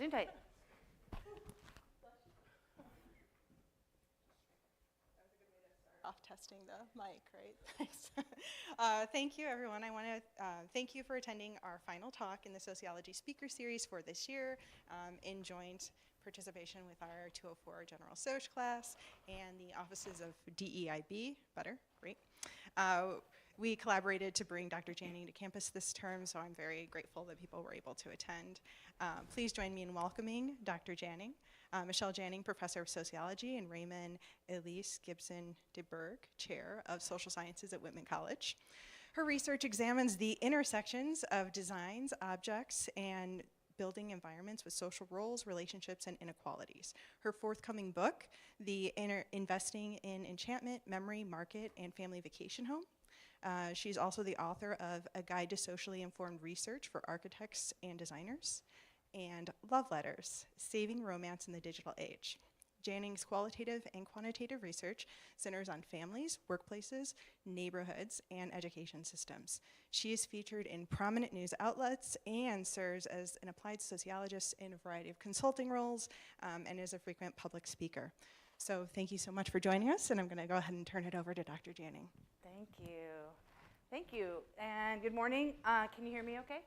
in tight. Off testing the mic, right? Thank you, everyone. I want to thank you for attending our final talk in the Sociology Speaker Series for this year in joint participation with our 204 General Soc class and the offices of DEIB, great. We collaborated to bring Dr. Janning to campus this term, so I'm very grateful that people were able to attend. Please join me in welcoming Dr. Janning. Michelle Janning, Professor of Sociology, and Raymond Elise Gibson DeBerg, Chair of Social Sciences at Whitman College. Her research examines the intersections of designs, objects, and building environments with social roles, relationships, and inequalities. Her forthcoming book, Investing in Enchantment, Memory, Market, and Family Vacation Home. She's also the author of A Guide to Socially Informed Research for Architects and Designers, and Love Letters, Saving Romance in the Digital Age. Janning's qualitative and quantitative research centers on families, workplaces, neighborhoods, and education systems. She is featured in prominent news outlets and serves as an applied sociologist in a variety of consulting roles and is a frequent public speaker. So thank you so much for joining us, and I'm going to go ahead and turn it over to Dr. Janning. Thank you. Thank you, and good morning. Can you hear me okay?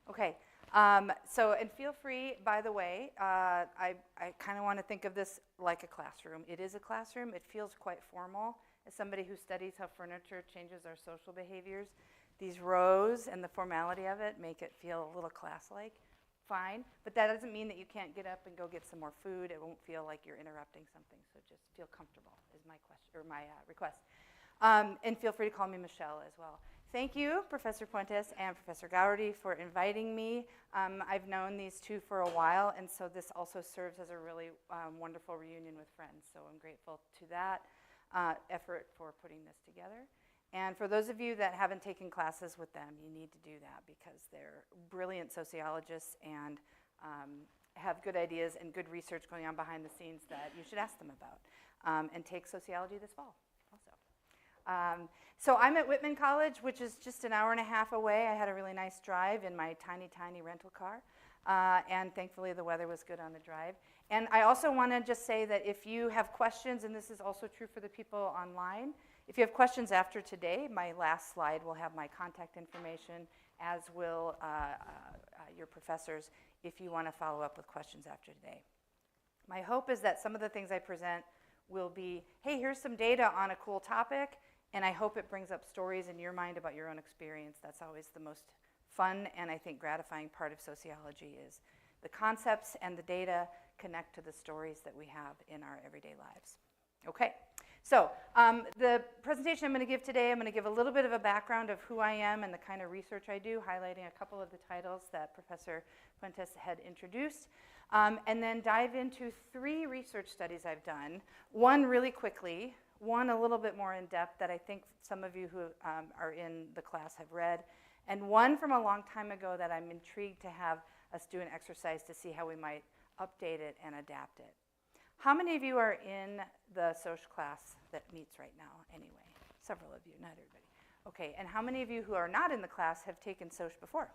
Okay. And feel free, by the way, I kind of want to think of this like a classroom. It is a classroom. It feels quite formal. As somebody who studies how furniture changes our social behaviors, these rows and the formality of it make it feel a little class-like. Fine, but that doesn't mean that you can't get up and go get some more food. It won't feel like you're interrupting something, so just feel comfortable is my question, or my request. And feel free to call me Michelle as well. Thank you, Professor Puentes and Professor Gowdy, for inviting me. I've known these two for a while, and so this also serves as a really wonderful reunion with friends. So I'm grateful to that effort for putting this together. And for those of you that haven't taken classes with them, you need to do that because they're brilliant sociologists and have good ideas and good research going on behind the scenes that you should ask them about. And take sociology this fall also. So I'm at Whitman College, which is just an hour and a half away. I had a really nice drive in my tiny, tiny rental car. And thankfully the weather was good on the drive. And I also want to just say that if you have questions, and this is also true for the people online, if you have questions after today, my last slide will have my contact information, as will your professors, if you want to follow up with questions after today. My hope is that some of the things I present will be, hey, here's some data on a cool topic, and I hope it brings up stories in your mind about your own experience. That's always the most fun and I think gratifying part of sociology is the concepts and the data connect to the stories that we have in our everyday lives. Okay, so the presentation I'm going to give today, I'm going to give a little bit of a background of who I am and the kind of research I do, highlighting a couple of the titles that Professor Puentes had introduced, and then dive into 3 research studies I've done, one really quickly, one a little bit more in depth that I think some of you who are in the class have read, and one from a long time ago that I'm intrigued to have us do an exercise to see how we might update it and adapt it. How many of you are in the social class that meets right now anyway? Several of you, not everybody. Okay, and how many of you who are not in the class have taken Soc before?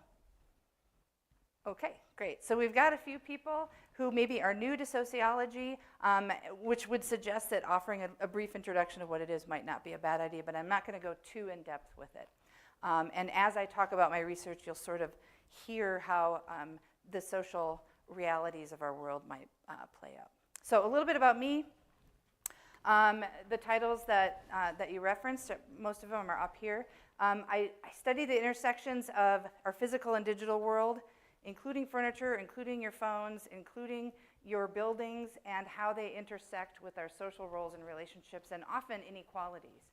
Okay, great. So we've got a few people who maybe are new to sociology, which would suggest that offering a brief introduction of what it is might not be a bad idea, but I'm not going to go too in depth with it. And as I talk about my research, you'll sort of hear how the social realities of our world might play out. So a little bit about me. The titles that you referenced, most of them are up here. I study the intersections of our physical and digital world, including furniture, including your phones, including your buildings, and how they intersect with our social roles and relationships, and often inequalities.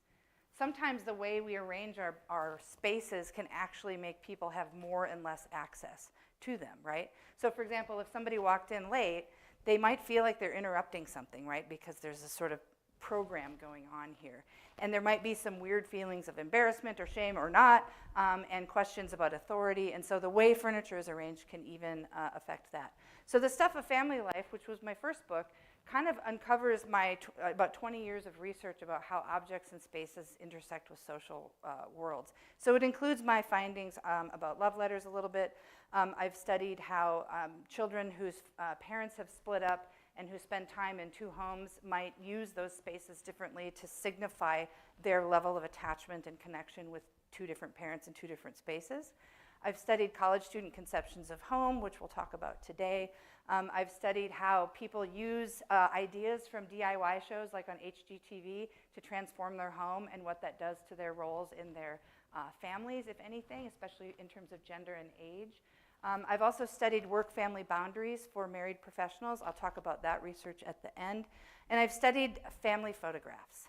Sometimes the way we arrange our spaces can actually make people have more and less access to them, right? So for example, if somebody walked in late, they might feel like they're interrupting something, right? Because there's a sort of program going on here. And there might be some weird feelings of embarrassment or shame or not, and questions about authority. And so the way furniture is arranged can even affect that. So the stuff of family life, which was my first book, kind of uncovers my about 20 years of research about how objects and spaces intersect with social worlds. So it includes my findings about love letters a little bit. I've studied how children whose parents have split up and who spend time in two homes might use those spaces differently to signify their level of attachment and connection with two different parents in two different spaces. I've studied college student conceptions of home, which we'll talk about today. I've studied how people use ideas from DIY shows like on HGTV to transform their home and what that does to their roles in their families, if anything, especially in terms of gender and age. I've also studied work-family boundaries for married professionals. I'll talk about that research at the end. And I've studied family photographs.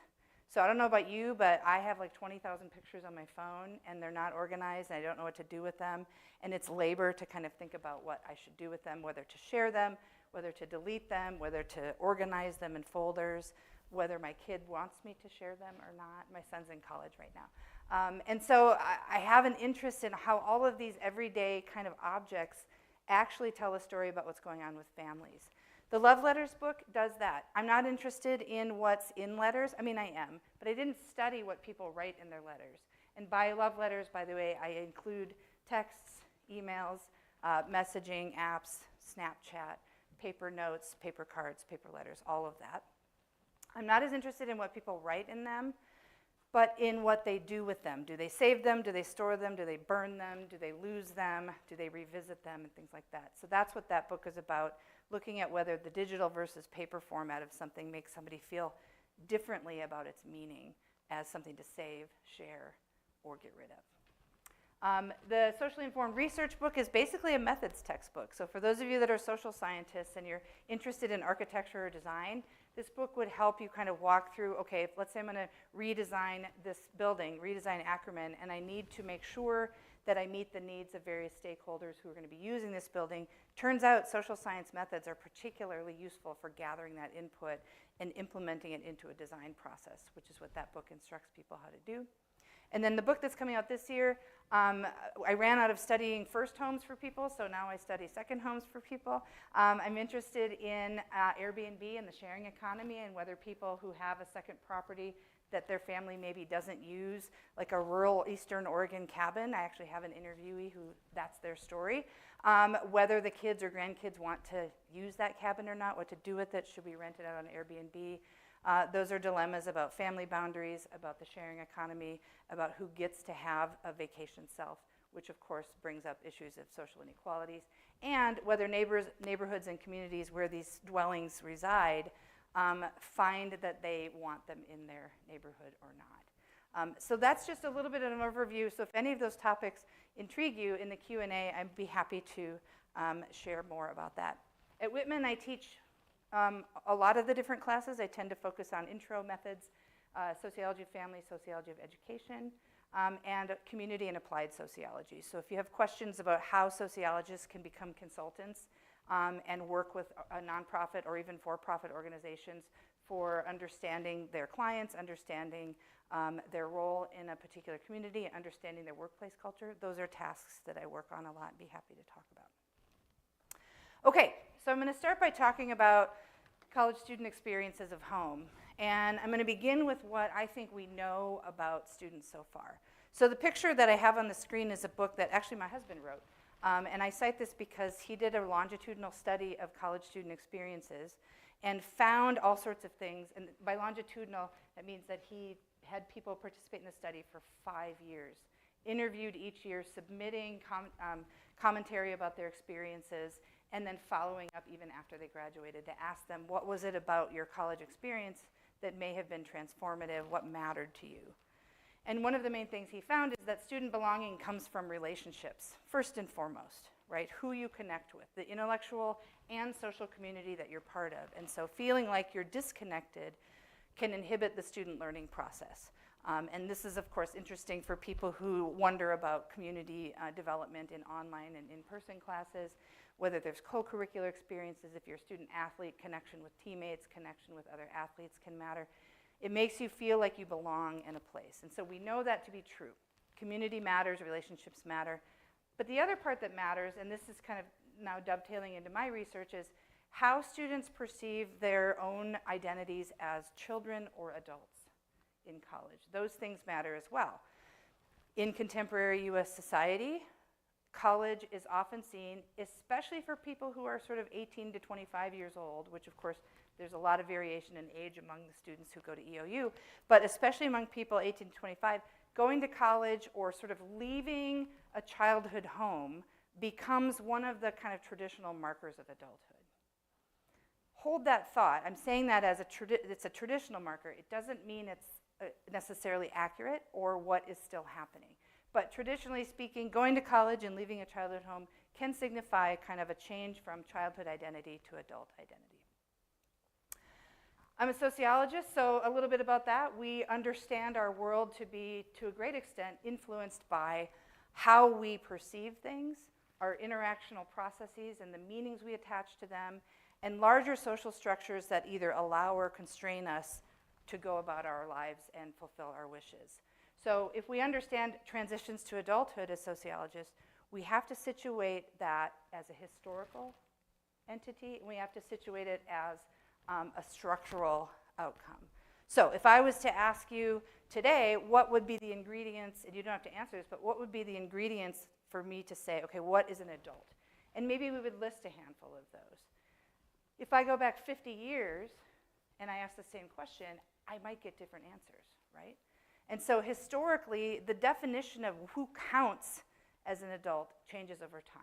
So I don't know about you, but I have like 20,000 pictures on my phone, and they're not organized, and I don't know what to do with them. And it's labor to kind of think about what I should do with them, whether to share them, whether to delete them, whether to organize them in folders, whether my kid wants me to share them or not. My son's in college right now. And so I have an interest in how all of these everyday kind of objects actually tell a story about what's going on with families. The Love Letters book does that. I'm not interested in what's in letters. I mean, I am, but I didn't study what people write in their letters. And by love letters, by the way, I include texts, emails, messaging apps, Snapchat, paper notes, paper cards, paper letters, all of that. I'm not as interested in what people write in them, but in what they do with them. Do they save them? Do they store them? Do they burn them? Do they lose them? Do they revisit them? And things like that. So that's what that book is about, looking at whether the digital versus paper format of something makes somebody feel differently about its meaning as something to save, share, or get rid of. The Socially Informed Research book is basically a methods textbook. So for those of you that are social scientists and you're interested in architecture or design, this book would help you kind of walk through, okay, if, let's say I'm going to redesign this building, redesign Ackerman, and I need to make sure that I meet the needs of various stakeholders who are going to be using this building. Turns out social science methods are particularly useful for gathering that input and implementing it into a design process, which is what that book instructs people how to do. And then the book that's coming out this year, I ran out of studying first homes for people, so now I study second homes for people. I'm interested in Airbnb and the sharing economy and whether people who have a second property that their family maybe doesn't use, like a rural Eastern Oregon cabin. I actually have an interviewee who that's their story. Whether the kids or grandkids want to use that cabin or not, what to do with it, should we rent it out on Airbnb? Those are dilemmas about family boundaries, about the sharing economy, about who gets to have a vacation self, which of course brings up issues of social inequalities, and whether neighborhoods and communities where these dwellings reside find that they want them in their neighborhood or not. So that's just a little bit of an overview. So if any of those topics intrigue you in the Q&A, I'd be happy to share more about that. At Whitman, I teach a lot of the different classes. I tend to focus on intro methods, sociology of family, sociology of education, and community and applied sociology. So if you have questions about how sociologists can become consultants and work with a nonprofit or even for-profit organizations for understanding their clients, understanding their role in a particular community, understanding their workplace culture, those are tasks that I work on a lot and be happy to talk about. Okay, so I'm going to start by talking about college student experiences of home. And I'm going to begin with what I think we know about students so far. So the picture that I have on the screen is a book that actually my husband wrote. And I cite this because he did a longitudinal study of college student experiences and found all sorts of things. And by longitudinal, that means that he had people participate in the study for 5 years, interviewed each year, submitting commentary about their experiences, and then following up even after they graduated to ask them, what was it about your college experience that may have been transformative, what mattered to you? And one of the main things he found is that student belonging comes from relationships, first and foremost, right? Who you connect with, the intellectual and social community that you're part of. And so feeling like you're disconnected can inhibit the student learning process. And this is, of course, interesting for people who wonder about community development in online and in-person classes, whether there's co-curricular experiences, if you're a student athlete, connection with teammates, connection with other athletes can matter. It makes you feel like you belong in a place. And so we know that to be true. Community matters, relationships matter. But the other part that matters, and this is kind of now dovetailing into my research, is how students perceive their own identities as children or adults in college. Those things matter as well. In contemporary US society, college is often seen, especially for people who are sort of 18 to 25 years old, which of course there's a lot of variation in age among the students who go to EOU, but especially among people 18 to 25, going to college or sort of leaving a childhood home becomes one of the kind of traditional markers of adulthood. Hold that thought. I'm saying that as it's a traditional marker. It doesn't mean it's necessarily accurate or what is still happening. But traditionally speaking, going to college and leaving a childhood home can signify kind of a change from childhood identity to adult identity. I'm a sociologist, so a little bit about that. We understand our world to be, to a great extent, influenced by how we perceive things, our interactional processes and the meanings we attach to them, and larger social structures that either allow or constrain us to go about our lives and fulfill our wishes. So if we understand transitions to adulthood as sociologists, we have to situate that as a historical entity, and we have to situate it as a structural outcome. So if I was to ask you today, what would be the ingredients, and you don't have to answer this, but what would be the ingredients for me to say, okay, what is an adult? And maybe we would list a handful of those. If I go back 50 years and I ask the same question, I might get different answers, right? And so historically, the definition of who counts as an adult changes over time.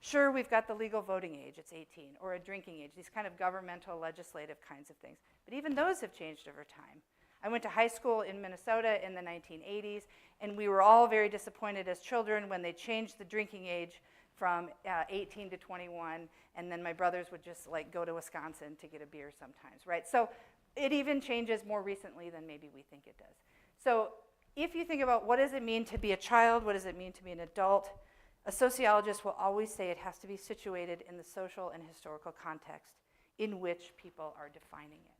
Sure, we've got the legal voting age, it's 18, or a drinking age, these kind of governmental, legislative kinds of things. But even those have changed over time. I went to high school in Minnesota in the 1980s, and we were all very disappointed as children when they changed the drinking age from 18 to 21, and then my brothers would just like go to Wisconsin to get a beer sometimes, right? So it even changes more recently than maybe we think it does. So if you think about what does it mean to be a child, what does it mean to be an adult, a sociologist will always say it has to be situated in the social and historical context in which people are defining it.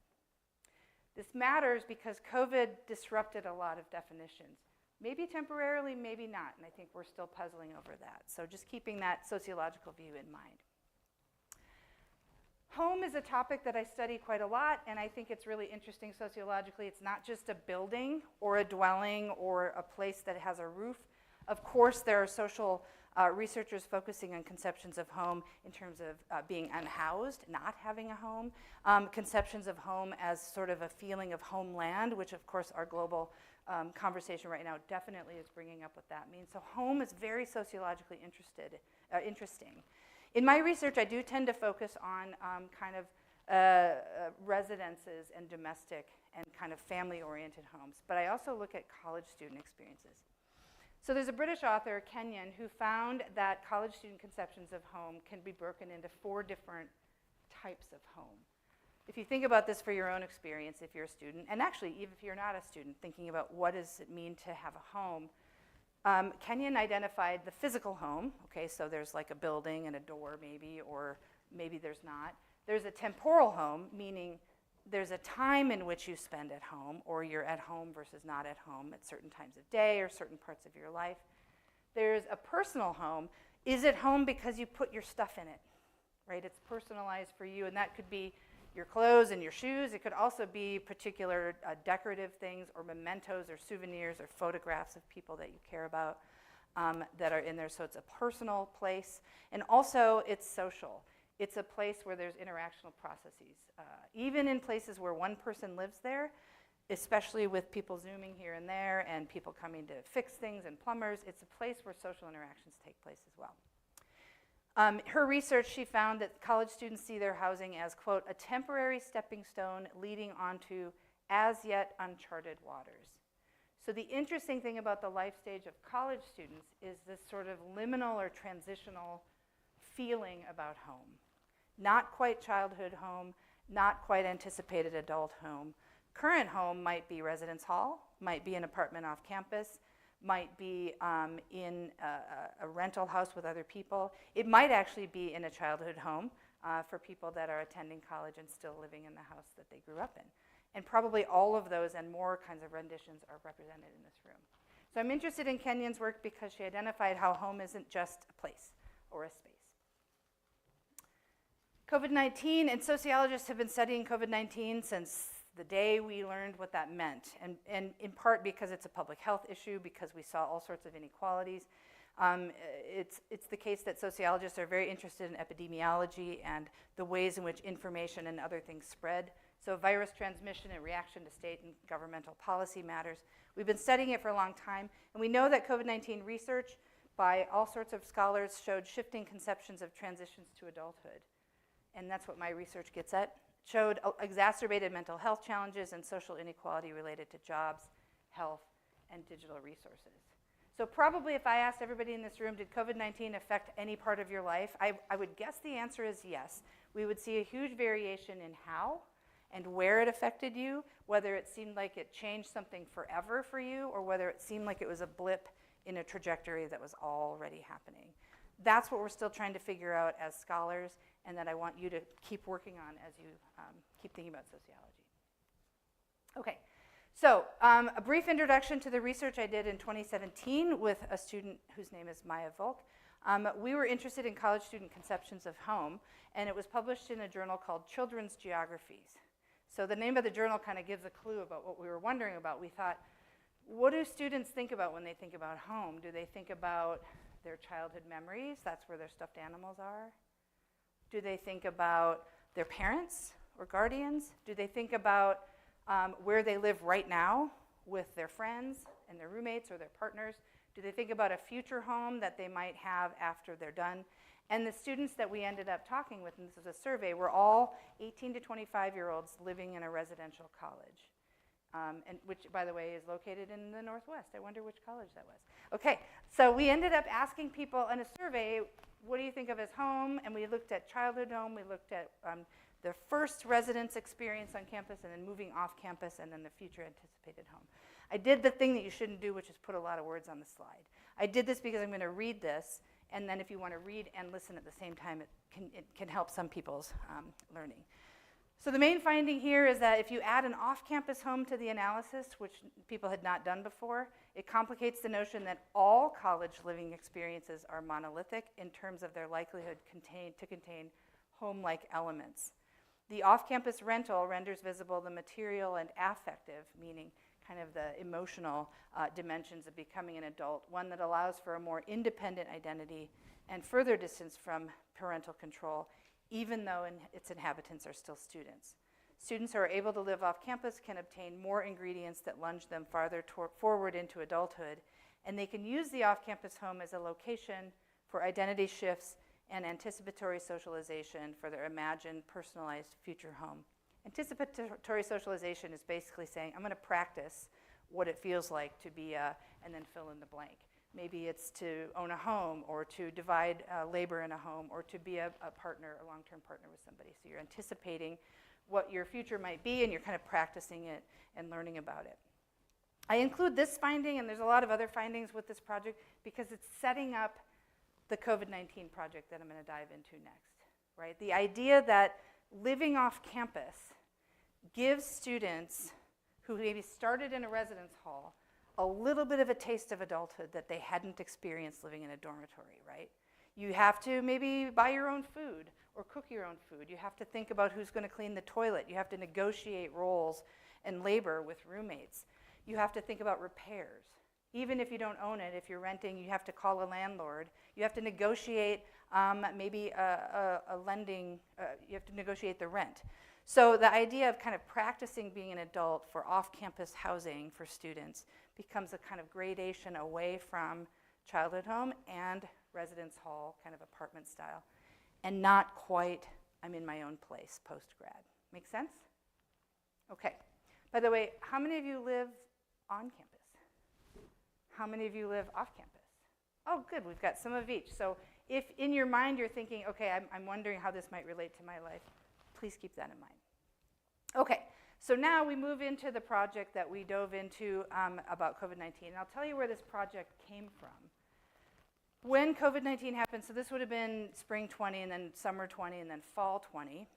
This matters because COVID disrupted a lot of definitions. Maybe temporarily, maybe not, and I think we're still puzzling over that. So just keeping that sociological view in mind. Home is a topic that I study quite a lot, and I think it's really interesting sociologically. It's not just a building or a dwelling or a place that has a roof. Of course, there are social researchers focusing on conceptions of home in terms of being unhoused, not having a home, conceptions of home as sort of a feeling of homeland, which of course our global conversation right now definitely is bringing up what that means. So home is very sociologically interesting. In my research, I do tend to focus on kind of residences and domestic and kind of family-oriented homes, but I also look at college student experiences. So there's a British author, Kenyon, who found that college student conceptions of home can be broken into 4 different types of home. If you think about this for your own experience, if you're a student, and actually even if you're not a student, thinking about what does it mean to have a home, Kenyon identified the physical home. Okay, so there's like a building and a door maybe, or maybe there's not. There's a temporal home, meaning there's a time in which you spend at home, or you're at home versus not at home at certain times of day or certain parts of your life. There's a personal home. Is it home because you put your stuff in it, right? It's personalized for you, and that could be your clothes and your shoes. It could also be particular decorative things or mementos or souvenirs or photographs of people that you care about that are in there. So it's a personal place. And also it's social. It's a place where there's interactional processes. Even in places where one person lives there, especially with people Zooming here and there and people coming to fix things and plumbers, it's a place where social interactions take place as well. Her research, she found that college students see their housing as, quote, a temporary stepping stone leading onto as yet uncharted waters. So the interesting thing about the life stage of college students is this sort of liminal or transitional feeling about home. Not quite childhood home, not quite anticipated adult home. Current home might be residence hall, might be an apartment off campus, might be in a rental house with other people. It might actually be in a childhood home for people that are attending college and still living in the house that they grew up in. And probably all of those and more kinds of renditions are represented in this room. So I'm interested in Kenyon's work because she identified how home isn't just a place or a space. COVID-19, and sociologists have been studying COVID-19 since the day we learned what that meant, and in part because it's a public health issue, because we saw all sorts of inequalities. It's the case that sociologists are very interested in epidemiology and the ways in which information and other things spread. So virus transmission and reaction to state and governmental policy matters. We've been studying it for a long time, and we know that COVID-19 research by all sorts of scholars showed shifting conceptions of transitions to adulthood. And that's what my research gets at. It showed exacerbated mental health challenges and social inequality related to jobs, health, and digital resources. So probably if I asked everybody in this room, did COVID-19 affect any part of your life? I would guess the answer is yes. We would see a huge variation in how and where it affected you, whether it seemed like it changed something forever for you, or whether it seemed like it was a blip in a trajectory that was already happening. That's what we're still trying to figure out as scholars, and that I want you to keep working on as you keep thinking about sociology. Okay, so a brief introduction to the research I did in 2017 with a student whose name is Maya Volk. We were interested in college student conceptions of home, and it was published in a journal called Children's Geographies. So the name of the journal kind of gives a clue about what we were wondering about. We thought, what do students think about when they think about home? Do they think about their childhood memories? That's where their stuffed animals are. Do they think about their parents or guardians? Do they think about where they live right now with their friends and their roommates or their partners? Do they think about a future home that they might have after they're done? And the students that we ended up talking with, and this was a survey, were all 18 to 25-year-olds living in a residential college, and which, by the way, is located in the Northwest. I wonder which college that was. Okay, so we ended up asking people in a survey, what do you think of as home? And we looked at childhood home, we looked at the first residence experience on campus, and then moving off campus, and then the future anticipated home. I did the thing that you shouldn't do, which is put a lot of words on the slide. I did this because I'm going to read this, and then if you want to read and listen at the same time, it can help some people's learning. So the main finding here is that if you add an off-campus home to the analysis, which people had not done before, it complicates the notion that all college living experiences are monolithic in terms of their likelihood to contain home-like elements. The off-campus rental renders visible the material and affective, meaning kind of the emotional dimensions of becoming an adult, one that allows for a more independent identity and further distance from parental control, even though its inhabitants are still students. Students who are able to live off campus can obtain more ingredients that lunge them farther forward into adulthood, and they can use the off-campus home as a location for identity shifts and anticipatory socialization for their imagined, personalized future home. Anticipatory socialization is basically saying, I'm going to practice what it feels like to be a, and then fill in the blank. Maybe it's to own a home, or to divide labor in a home, or to be a partner, a long-term partner with somebody. So you're anticipating what your future might be, and you're kind of practicing it and learning about it. I include this finding, and there's a lot of other findings with this project, because it's setting up the COVID-19 project that I'm going to dive into next, right? The idea that living off campus gives students who maybe started in a residence hall a little bit of a taste of adulthood that they hadn't experienced living in a dormitory, right? You have to maybe buy your own food or cook your own food. You have to think about who's going to clean the toilet. You have to negotiate roles and labor with roommates. You have to think about repairs. Even if you don't own it, if you're renting, you have to call a landlord. You have to negotiate maybe a lending, you have to negotiate the rent. So the idea of kind of practicing being an adult for off-campus housing for students becomes a kind of gradation away from childhood home and residence hall, kind of apartment style, and not quite, I'm in my own place post-grad. Make sense? Okay. By the way, how many of you live on campus? How many of you live off campus? Oh, good, we've got some of each. So if in your mind you're thinking, okay, I'm wondering how this might relate to my life, please keep that in mind. Okay, so now we move into the project that we dove into about COVID-19. And I'll tell you where this project came from. When COVID-19 happened, so this would have been spring 20, and then summer 20, and then fall 20.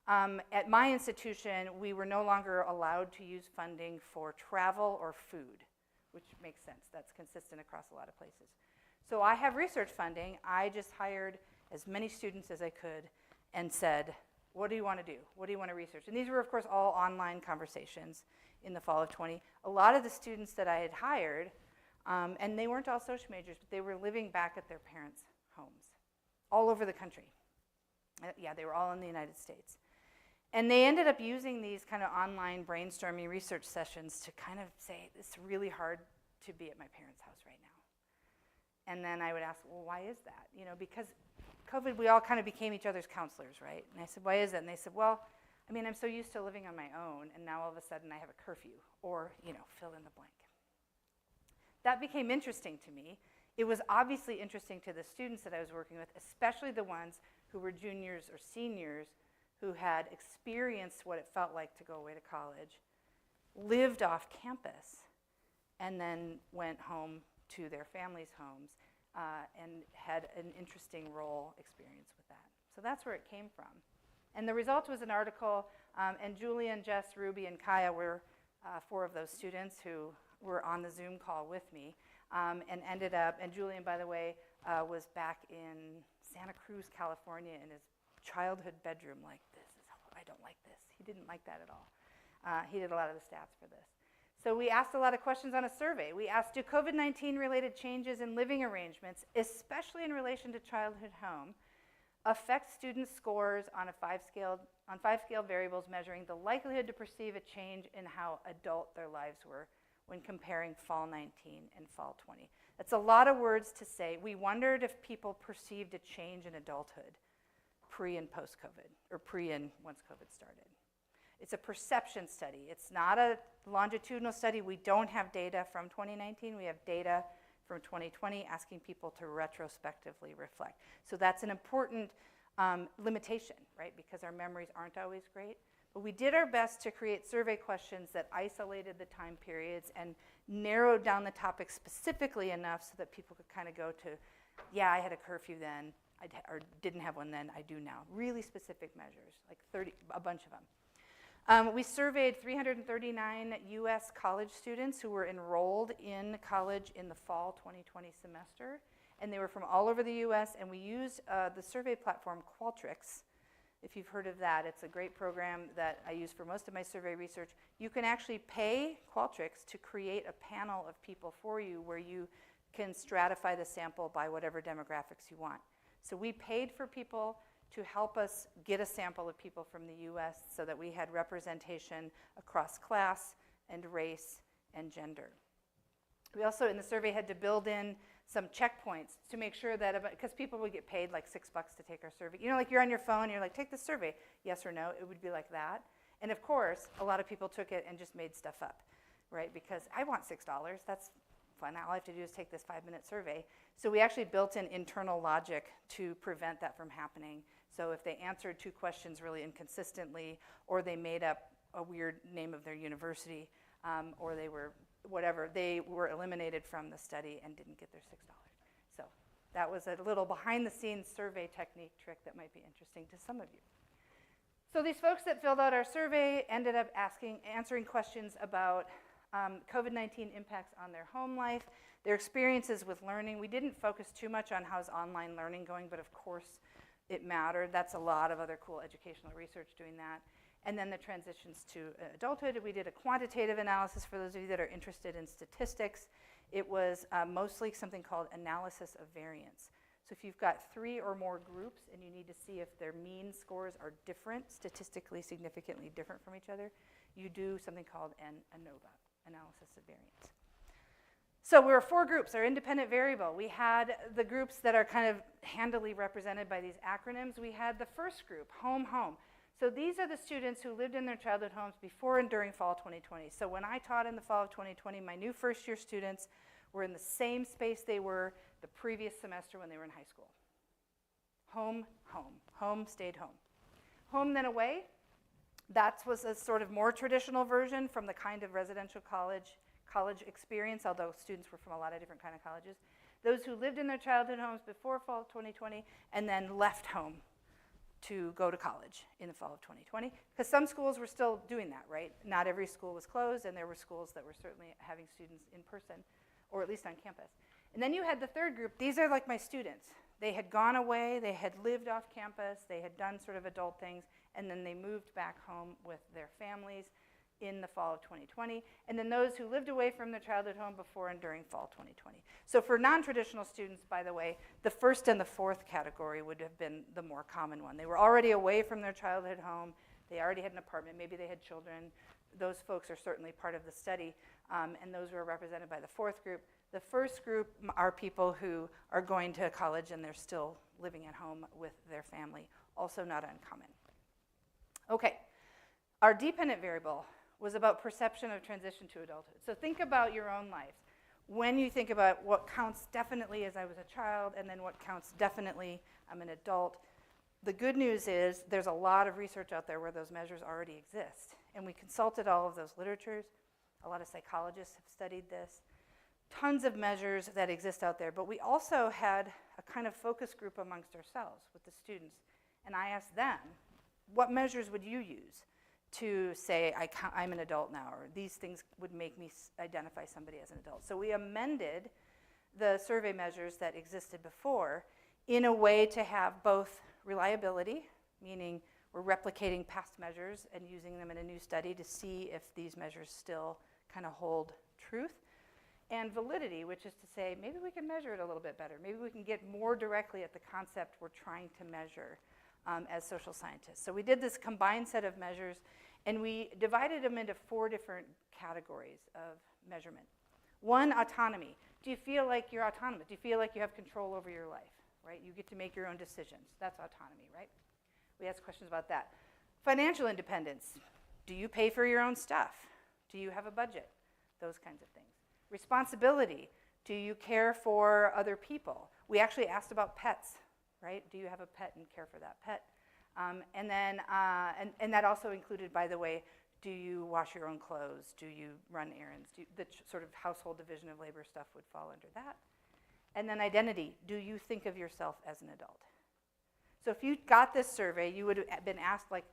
At my institution, we were no longer allowed to use funding for travel or food, which makes sense. That's consistent across a lot of places. So I have research funding. I just hired as many students as I could and said, what do you want to do? What do you want to research? And these were, of course, all online conversations in the fall of 20. A lot of the students that I had hired, and they weren't all social majors, but they were living back at their parents' homes all over the country. Yeah, they were all in the United States. And they ended up using these kind of online brainstorming research sessions to kind of say, it's really hard to be at my parents' house right now. And then I would ask, well, why is that? You know, because COVID, we all kind of became each other's counselors, right? And I said, why is that? And they said, well, I mean, I'm so used to living on my own, and now all of a sudden I have a curfew, or, you know, fill in the blank. That became interesting to me. It was obviously interesting to the students that I was working with, especially the ones who were juniors or seniors who had experienced what it felt like to go away to college, lived off campus, and then went home to their families' homes and had an interesting role experience with that. So that's where it came from. And the result was an article, and Julian, Jess, Ruby, and Kaya were 4 of those students who were on the Zoom call with me, and ended up, and Julian, by the way, was back in Santa Cruz, California, in his childhood bedroom like this. I don't like this. He didn't like that at all. He did a lot of the stats for this. So we asked a lot of questions on a survey. We asked, do COVID-19 related changes in living arrangements, especially in relation to childhood home, affect students' scores on 5-scale variables measuring the likelihood to perceive a change in how adult their lives were when comparing fall 19 and fall 20. That's a lot of words to say. We wondered if people perceived a change in adulthood pre and post-COVID, or pre and once COVID started. It's a perception study. It's not a longitudinal study. We don't have data from 2019. We have data from 2020 asking people to retrospectively reflect. So that's an important limitation, right? Because our memories aren't always great. But we did our best to create survey questions that isolated the time periods and narrowed down the topics specifically enough so that people could kind of go to, yeah, I had a curfew then, or didn't have one then, I do now. Really specific measures, like 30, a bunch of them. We surveyed 339 US college students who were enrolled in college in the fall 2020 semester, and they were from all over the US, and we used the survey platform Qualtrics. If you've heard of that, it's a great program that I use for most of my survey research. You can actually pay Qualtrics to create a panel of people for you where you can stratify the sample by whatever demographics you want. So we paid for people to help us get a sample of people from the US so that we had representation across class and race and gender. We also, in the survey, had to build in some checkpoints to make sure that, because people would get paid like $6 to take our survey. You know, like you're on your phone, you're like, take the survey, yes or no, it would be like that. And of course, a lot of people took it and just made stuff up, right? Because I want $6, that's fun, all I have to do is take this 5-minute survey. So we actually built in internal logic to prevent that from happening. So if they answered 2 questions really inconsistently, or they made up a weird name of their university, or they were whatever, they were eliminated from the study and didn't get their $6. So that was a little behind-the-scenes survey technique trick that might be interesting to some of you. So these folks that filled out our survey ended up answering questions about COVID-19 impacts on their home life, their experiences with learning. We didn't focus too much on how's online learning going, but of course it mattered. That's a lot of other cool educational research doing that. And then the transitions to adulthood. We did a quantitative analysis for those of you that are interested in statistics. It was mostly something called analysis of variance. So if you've got 3 or more groups and you need to see if their mean scores are different, statistically significantly different from each other, you do something called an ANOVA, analysis of variance. So we were 4 groups, our independent variable. We had the groups that are kind of handily represented by these acronyms. We had the first group, home. So these are the students who lived in their childhood homes before and during fall 2020. So when I taught in the fall of 2020, my new first-year students were in the same space they were the previous semester when they were in high school. Home, stayed home. Home, then away. That was a sort of more traditional version from the kind of residential college experience, although students were from a lot of different kind of colleges. Those who lived in their childhood homes before fall of 2020 and then left home to go to college in the fall of 2020, because some schools were still doing that, right? Not every school was closed, and there were schools that were certainly having students in person, or at least on campus. And then you had the third group. These are like my students. They had gone away, they had lived off campus, they had done sort of adult things, and then they moved back home with their families in the fall of 2020, and then those who lived away from their childhood home before and during fall 2020. So for non-traditional students, by the way, the first and the fourth category would have been the more common one. They were already away from their childhood home, they already had an apartment, maybe they had children. Those folks are certainly part of the study, and those were represented by the fourth group. The first group are people who are going to college and they're still living at home with their family, also not uncommon. Okay, our dependent variable was about perception of transition to adulthood. So think about your own life. When you think about what counts definitely as I was a child and then what counts definitely I'm an adult, the good news is there's a lot of research out there where those measures already exist. And we consulted all of those literatures. A lot of psychologists have studied this. Tons of measures that exist out there, but we also had a kind of focus group amongst ourselves with the students. And I asked them, what measures would you use to say, I'm an adult now, or these things would make me identify somebody as an adult? So we amended the survey measures that existed before in a way to have both reliability, meaning we're replicating past measures and using them in a new study to see if these measures still kind of hold truth, and validity, which is to say, maybe we can measure it a little bit better. Maybe we can get more directly at the concept we're trying to measure as social scientists. So we did this combined set of measures, and we divided them into 4 different categories of measurement. 1, autonomy. Do you feel like you're autonomous? Do you feel like you have control over your life, right? You get to make your own decisions. That's autonomy, right? We asked questions about that. Financial independence. Do you pay for your own stuff? Do you have a budget? Those kinds of things. Responsibility. Do you care for other people? We actually asked about pets, right? Do you have a pet and care for that pet? And that also included, by the way, do you wash your own clothes? Do you run errands? The sort of household division of labor stuff would fall under that. And then identity. Do you think of yourself as an adult? So if you got this survey, you would have been asked like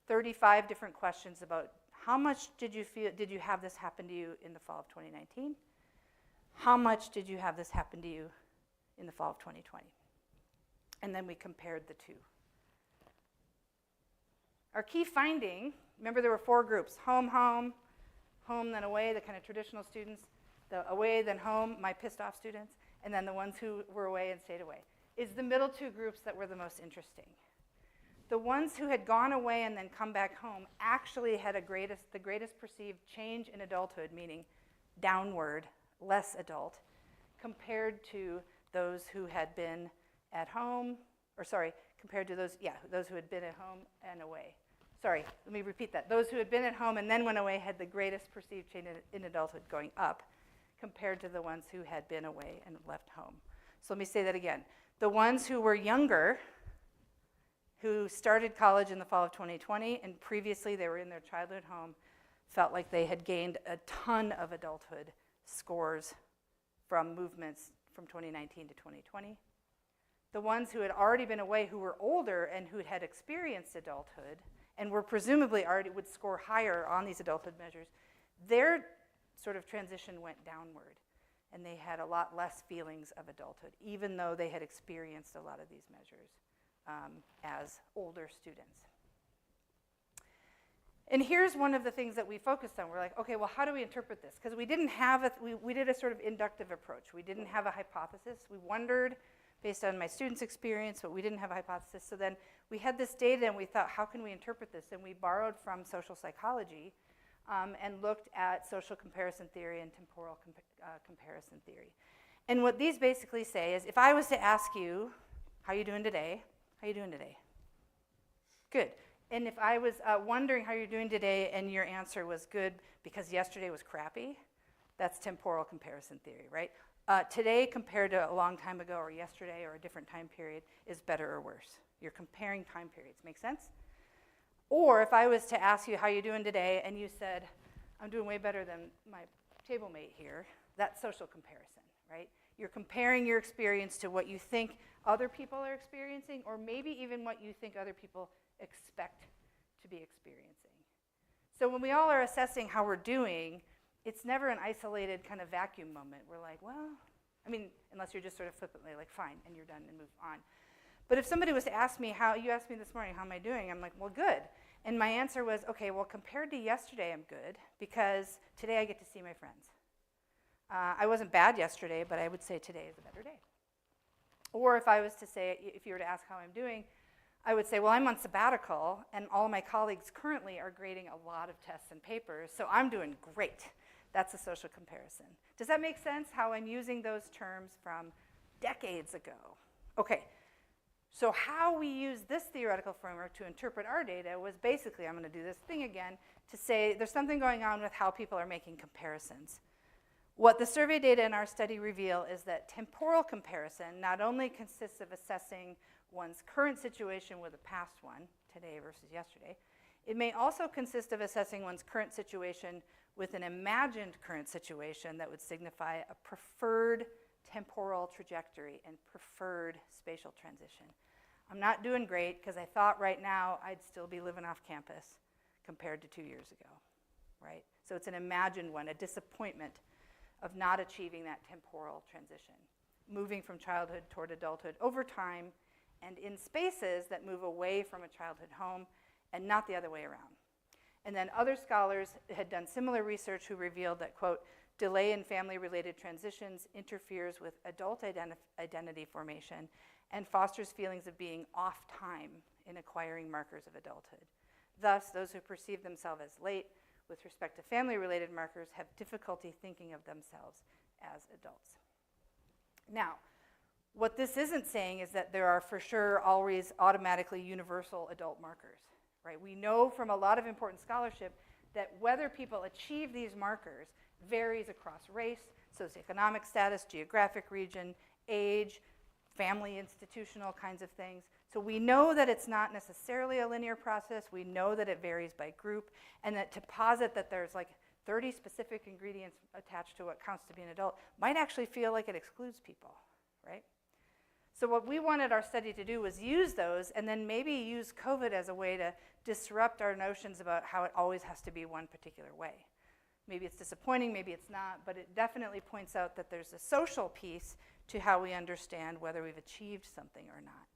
35 different questions about how much did you have this happen to you in the fall of 2019? How much did you have this happen to you in the fall of 2020? And then we compared the two. Our key finding, remember there were 4 groups: home, home, home then away, the kind of traditional students, the away then home, my pissed off students, and then the ones who were away and stayed away, is the middle 2 groups that were the most interesting. The ones who had gone away and then come back home actually had the greatest perceived change in adulthood, meaning downward, less adult, compared to those who had been at home, compared to those who had been at home and away. Sorry, let me repeat that. Those who had been at home and then went away had the greatest perceived change in adulthood going up compared to the ones who had been away and left home. So let me say that again. The ones who were younger, who started college in the fall of 2020, and previously they were in their childhood home, felt like they had gained a ton of adulthood scores from movements from 2019 to 2020. The ones who had already been away, who were older and who had experienced adulthood, and were presumably already would score higher on these adulthood measures, their sort of transition went downward, and they had a lot less feelings of adulthood, even though they had experienced a lot of these measures as older students. And here's one of the things that we focused on. We're like, okay, well, how do we interpret this? Because we didn't have we did a sort of inductive approach. We didn't have a hypothesis. We wondered, based on my students' experience, but we didn't have a hypothesis. So then we had this data, and we thought, how can we interpret this? And we borrowed from social psychology and looked at social comparison theory and temporal comparison theory. And what these basically say is, if I was to ask you, how you doing today? How you doing today? Good. And if I was wondering how you're doing today and your answer was good because yesterday was crappy, that's temporal comparison theory, right? Today compared to a long time ago or yesterday or a different time period is better or worse. You're comparing time periods. Make sense? Or if I was to ask you how you doing today and you said, I'm doing way better than my table mate here, that's social comparison, right? You're comparing your experience to what you think other people are experiencing, or maybe even what you think other people expect to be experiencing. So when we all are assessing how we're doing, it's never an isolated kind of vacuum moment. We're like, well, I mean, unless you're just sort of flippantly like, fine, and you're done and move on. But if somebody was to ask me you asked me this morning, how am I doing? I'm like, well, good. And my answer was, okay, well, compared to yesterday, I'm good, because today I get to see my friends. I wasn't bad yesterday, but I would say today is a better day. Or if I was to say, if you were to ask how I'm doing, I would say, well, I'm on sabbatical, and all my colleagues currently are grading a lot of tests and papers, so I'm doing great. That's a social comparison. Does that make sense, how I'm using those terms from decades ago? Okay, so how we use this theoretical framework to interpret our data was basically, I'm going to do this thing again, to say there's something going on with how people are making comparisons. What the survey data in our study reveal is that temporal comparison not only consists of assessing one's current situation with a past one, today versus yesterday, it may also consist of assessing one's current situation with an imagined current situation that would signify a preferred temporal trajectory and preferred spatial transition. I'm not doing great because I thought right now I'd still be living off campus compared to 2 years ago, right? So it's an imagined one, a disappointment of not achieving that temporal transition, moving from childhood toward adulthood over time and in spaces that move away from a childhood home and not the other way around. And then other scholars had done similar research who revealed that, quote, delay in family-related transitions interferes with adult identity formation and fosters feelings of being off time in acquiring markers of adulthood. Thus, those who perceive themselves as late with respect to family-related markers have difficulty thinking of themselves as adults. Now, what this isn't saying is that there are for sure always automatically universal adult markers, right? We know from a lot of important scholarship that whether people achieve these markers varies across race, socioeconomic status, geographic region, age, family, institutional kinds of things. So we know that it's not necessarily a linear process. We know that it varies by group, and that to posit that there's like 30 specific ingredients attached to what counts to be an adult might actually feel like it excludes people, right? So what we wanted our study to do was use those and then maybe use COVID as a way to disrupt our notions about how it always has to be one particular way. Maybe it's disappointing, maybe it's not, but it definitely points out that there's a social piece to how we understand whether we've achieved something or not.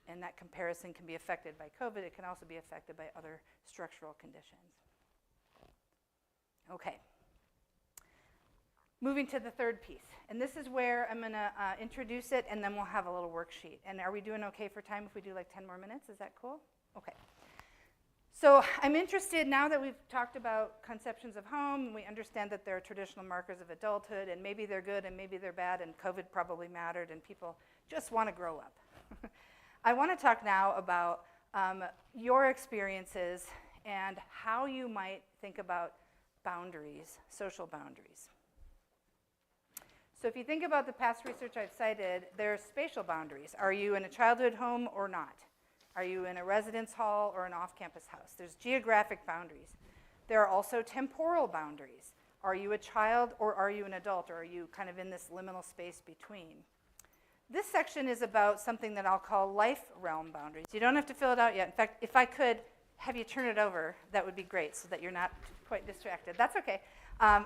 And that comparison can be affected by COVID. It can also be affected by other structural conditions. Okay. Moving to the third piece. And this is where I'm going to introduce it, and then we'll have a little worksheet. And are we doing okay for time if we do like 10 more minutes? Is that cool? Okay. So I'm interested, now that we've talked about conceptions of home, we understand that there are traditional markers of adulthood, and maybe they're good and maybe they're bad, and COVID probably mattered, and people just want to grow up. I want to talk now about your experiences and how you might think about boundaries, social boundaries. So if you think about the past research I've cited, there's spatial boundaries. Are you in a childhood home or not? Are you in a residence hall or an off-campus house? There's geographic boundaries. There are also temporal boundaries. Are you a child or are you an adult, or are you kind of in this liminal space between? This section is about something that I'll call life realm boundaries. You don't have to fill it out yet. In fact, if I could have you turn it over, that would be great so that you're not quite distracted. That's okay.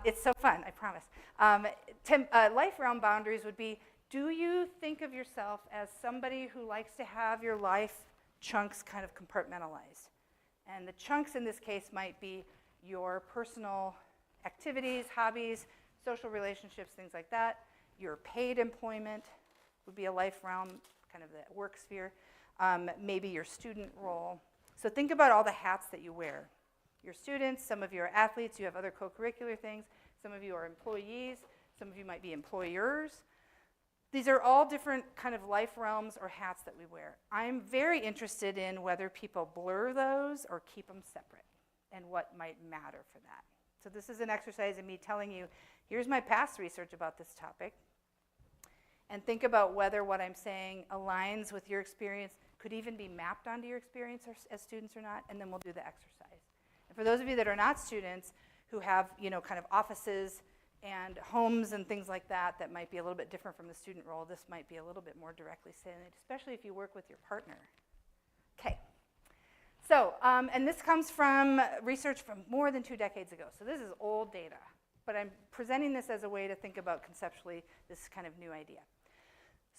It's so fun, I promise. Life realm boundaries would be, do you think of yourself as somebody who likes to have your life chunks kind of compartmentalized? And the chunks in this case might be your personal activities, hobbies, social relationships, things like that. Your paid employment would be a life realm, kind of the work sphere. Maybe your student role. So think about all the hats that you wear. You're students, some of you are athletes, you have other co-curricular things, some of you are employees, some of you might be employers. These are all different kind of life realms or hats that we wear. I'm very interested in whether people blur those or keep them separate and what might matter for that. So this is an exercise in me telling you, here's my past research about this topic, and think about whether what I'm saying aligns with your experience, could even be mapped onto your experience as students or not, and then we'll do the exercise. And for those of you that are not students, who have, kind of offices and homes and things like that that might be a little bit different from the student role, this might be a little bit more directly salient, especially if you work with your partner. Okay. So, and this comes from research from more than 2 decades ago. So this is old data, but I'm presenting this as a way to think about conceptually this kind of new idea.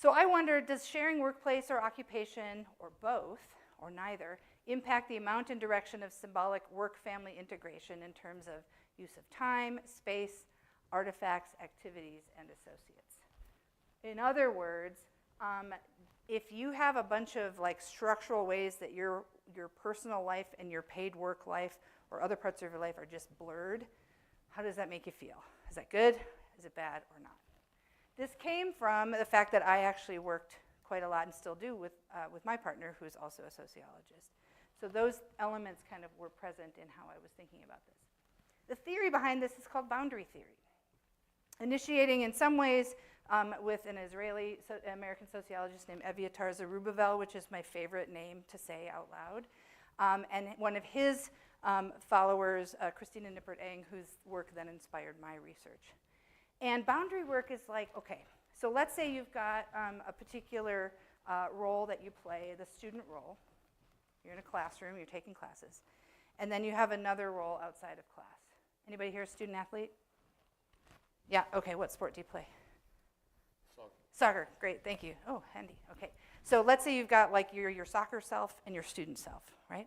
So I wonder, does sharing workplace or occupation, or both, or neither, impact the amount and direction of symbolic work-family integration in terms of use of time, space, artifacts, activities, and associates? In other words, if you have a bunch of like structural ways that your personal life and your paid work life or other parts of your life are just blurred, how does that make you feel? Is that good? Is it bad or not? This came from the fact that I actually worked quite a lot and still do with my partner, who's also a sociologist. So those elements kind of were present in how I was thinking about this. The theory behind this is called boundary theory, initiating in some ways with an Israeli-American sociologist named Eviatar Zerubbabel, which is my favorite name to say out loud, and one of his followers, Christina Nippert-Eng, whose work then inspired my research. And boundary work is like, okay, so let's say you've got a particular role that you play, the student role. You're in a classroom, you're taking classes. And then you have another role outside of class. Anybody here a student athlete? Yeah, okay, what sport do you play? Soccer, great, thank you. Oh, handy, okay. So let's say you've got like your soccer self and your student self, right?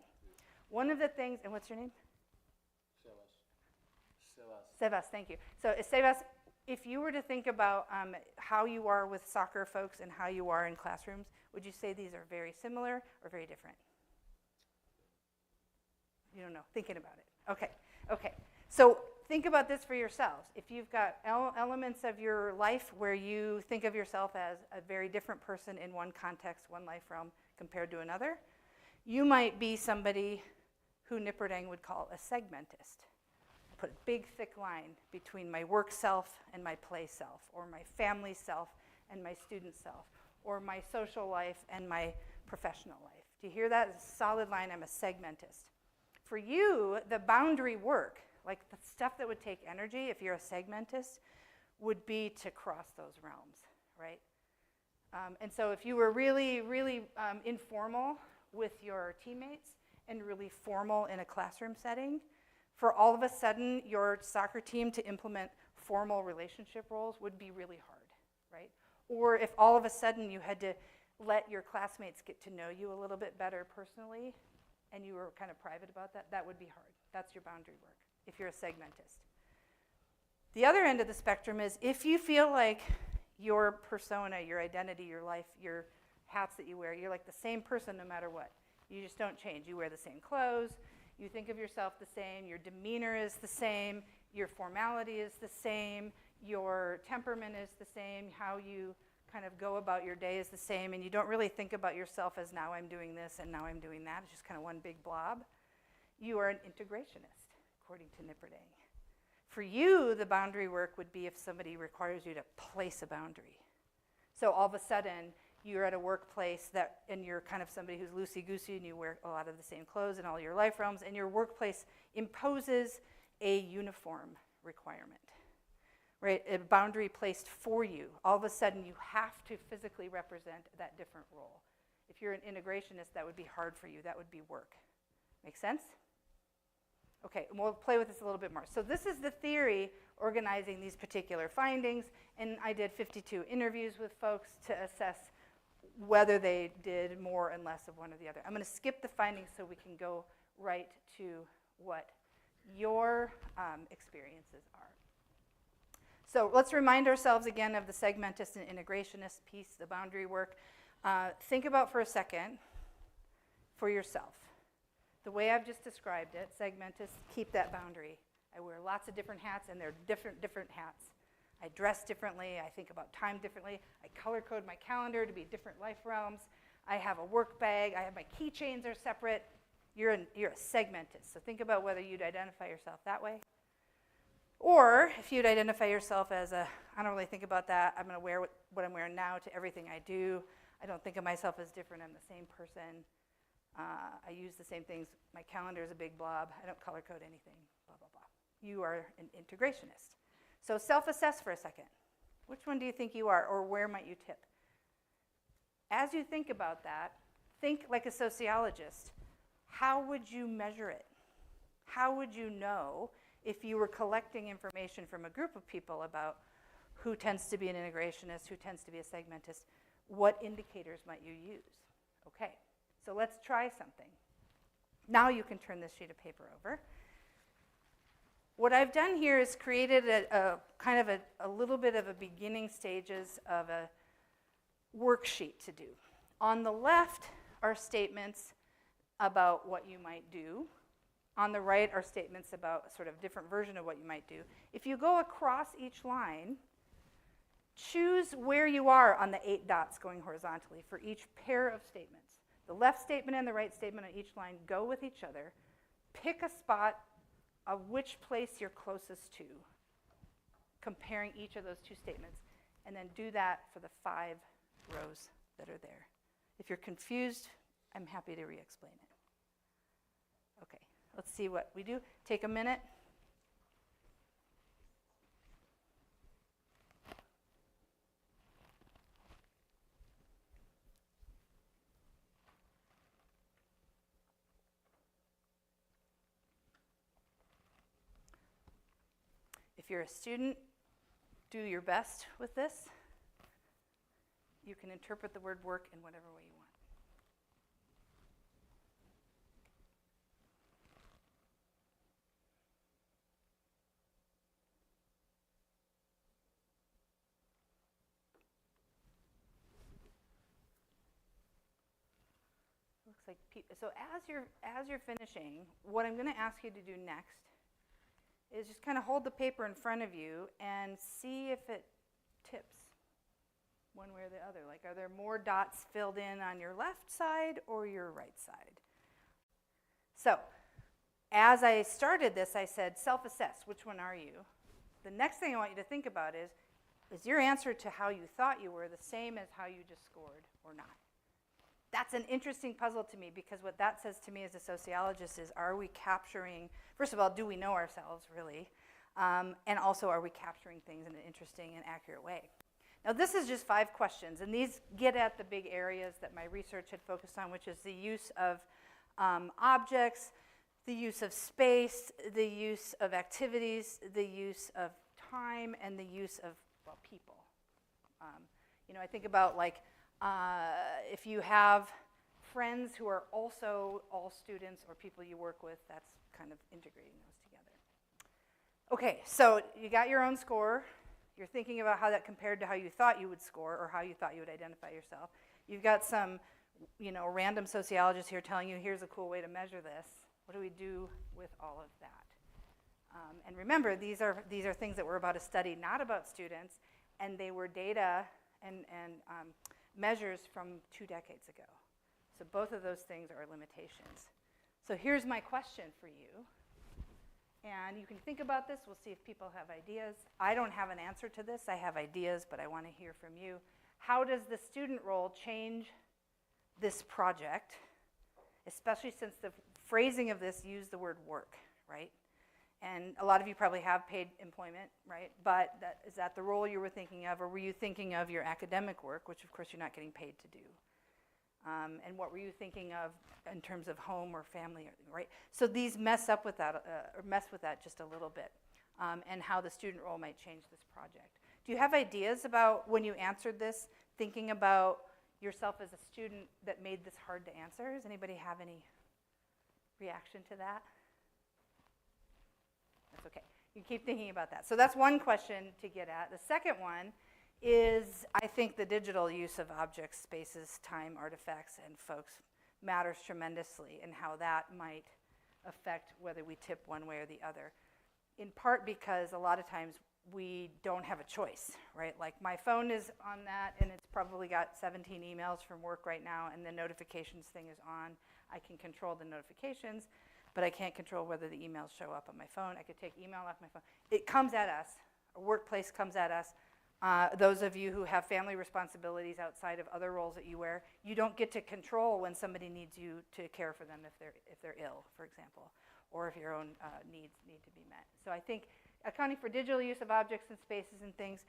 One of the things, and what's your name? Sebas, thank you. So Sebas, if you were to think about how you are with soccer folks and how you are in classrooms, would you say these are very similar or very different? You don't know, thinking about it. Okay. So think about this for yourselves. If you've got elements of your life where you think of yourself as a very different person in one context, one life realm, compared to another, you might be somebody who Nippert-Eng would call a segmentist. Put a big, thick line between my work self and my play self, or my family self and my student self, or my social life and my professional life. Do you hear that? It's a solid line. I'm a segmentist. For you, the boundary work, like the stuff that would take energy if you're a segmentist, would be to cross those realms, right? And so if you were really, really informal with your teammates and really formal in a classroom setting, for all of a sudden your soccer team to implement formal relationship roles would be really hard, right? Or if all of a sudden you had to let your classmates get to know you a little bit better personally and you were kind of private about that, that would be hard. That's your boundary work if you're a segmentist. The other end of the spectrum is if you feel like your persona, your identity, your life, your hats that you wear, you're like the same person no matter what. You just don't change. You wear the same clothes, you think of yourself the same, your demeanor is the same, your formality is the same, your temperament is the same, how you kind of go about your day is the same, and you don't really think about yourself as now I'm doing this and now I'm doing that. It's just kind of one big blob. You are an integrationist, according to Nippert-Eng. For you, the boundary work would be if somebody requires you to place a boundary. So all of a sudden, you're at a workplace and you're kind of somebody who's loosey-goosey and you wear a lot of the same clothes in all your life realms, and your workplace imposes a uniform requirement, right? A boundary placed for you. All of a sudden, you have to physically represent that different role. If you're an integrationist, that would be hard for you. That would be work. Make sense? Okay, and we'll play with this a little bit more. So this is the theory organizing these particular findings, and I did 52 interviews with folks to assess whether they did more and less of one or the other. I'm going to skip the findings so we can go right to what your experiences are. So let's remind ourselves again of the segmentist and integrationist piece, the boundary work. Think about for a second for yourself. The way I've just described it, segmentists keep that boundary. I wear lots of different hats, and they're different hats. I dress differently. I think about time differently. I color code my calendar to be different life realms. I have a work bag. I have my keychains are separate. You're a segmentist. So think about whether you'd identify yourself that way. Or if you'd identify yourself as I don't really think about that. I'm going to wear what I'm wearing now to everything I do. I don't think of myself as different. I'm the same person. I use the same things. My calendar is a big blob. I don't color code anything, blah, blah, blah. You are an integrationist. So self-assess for a second. Which one do you think you are, or where might you tip? As you think about that, think like a sociologist. How would you measure it? How would you know if you were collecting information from a group of people about who tends to be an integrationist, who tends to be a segmentist? what indicators might you use? Okay, so let's try something. Now you can turn this sheet of paper over. What I've done here is created a kind of a little bit of a beginning stages of a worksheet to do. On the left are statements about what you might do. On the right are statements about sort of different version of what you might do. If you go across each line, choose where you are on the 8 dots going horizontally for each pair of statements. The left statement and the right statement on each line go with each other. Pick a spot of which place you're closest to, comparing each of those two statements, and then do that for the 5 rows that are there. If you're confused, I'm happy to re-explain it. Okay, let's see what we do. Take a minute. If you're a student, do your best with this. You can interpret the word work in whatever way you want. Looks like so as you're finishing, what I'm going to ask you to do next is just kind of hold the paper in front of you and see if it tips one way or the other. Like, are there more dots filled in on your left side or your right side? So, as I started this, I said, self-assess, which one are you? The next thing I want you to think about is your answer to how you thought you were the same as how you just scored or not? That's an interesting puzzle to me, because what that says to me as a sociologist is, are we capturing, first of all, do we know ourselves really? And also, are we capturing things in an interesting and accurate way? Now, this is just 5 questions, and these get at the big areas that my research had focused on, which is the use of objects, the use of space, the use of activities, the use of time, and the use of, well, people. I think about, like, if you have friends who are also all students or people you work with, that's kind of integrating those together. Okay, so you got your own score. You're thinking about how that compared to how you thought you would score or how you thought you would identify yourself. You've got some, random sociologists here telling you, here's a cool way to measure this. What do we do with all of that? And remember, these are things that were about a study, not about students, and they were data and measures from 2 decades ago. So both of those things are limitations. So here's my question for you. And you can think about this. We'll see if people have ideas. I don't have an answer to this. I have ideas, but I want to hear from you. How does the student role change this project, especially since the phrasing of this used the word work, right? And a lot of you probably have paid employment, right? But is that the role you were thinking of, or were you thinking of your academic work, which of course you're not getting paid to do? And what were you thinking of in terms of home or family, right? So these mess with that just a little bit, and how the student role might change this project. Do you have ideas about, when you answered this, thinking about yourself as a student that made this hard to answer? Does anybody have any reaction to that? That's okay. You keep thinking about that. So that's one question to get at. The second one is, I think the digital use of objects, spaces, time, artifacts, and folks matters tremendously, and how that might affect whether we tip one way or the other. In part because a lot of times we don't have a choice, right? Like, my phone is on that, and it's probably got 17 emails from work right now, and the notifications thing is on. I can control the notifications, but I can't control whether the emails show up on my phone. I could take email off my phone. It comes at us. A workplace comes at us. Those of you who have family responsibilities outside of other roles that you wear, you don't get to control when somebody needs you to care for them if they're ill, for example, or if your own needs need to be met. So I think accounting for digital use of objects and spaces and things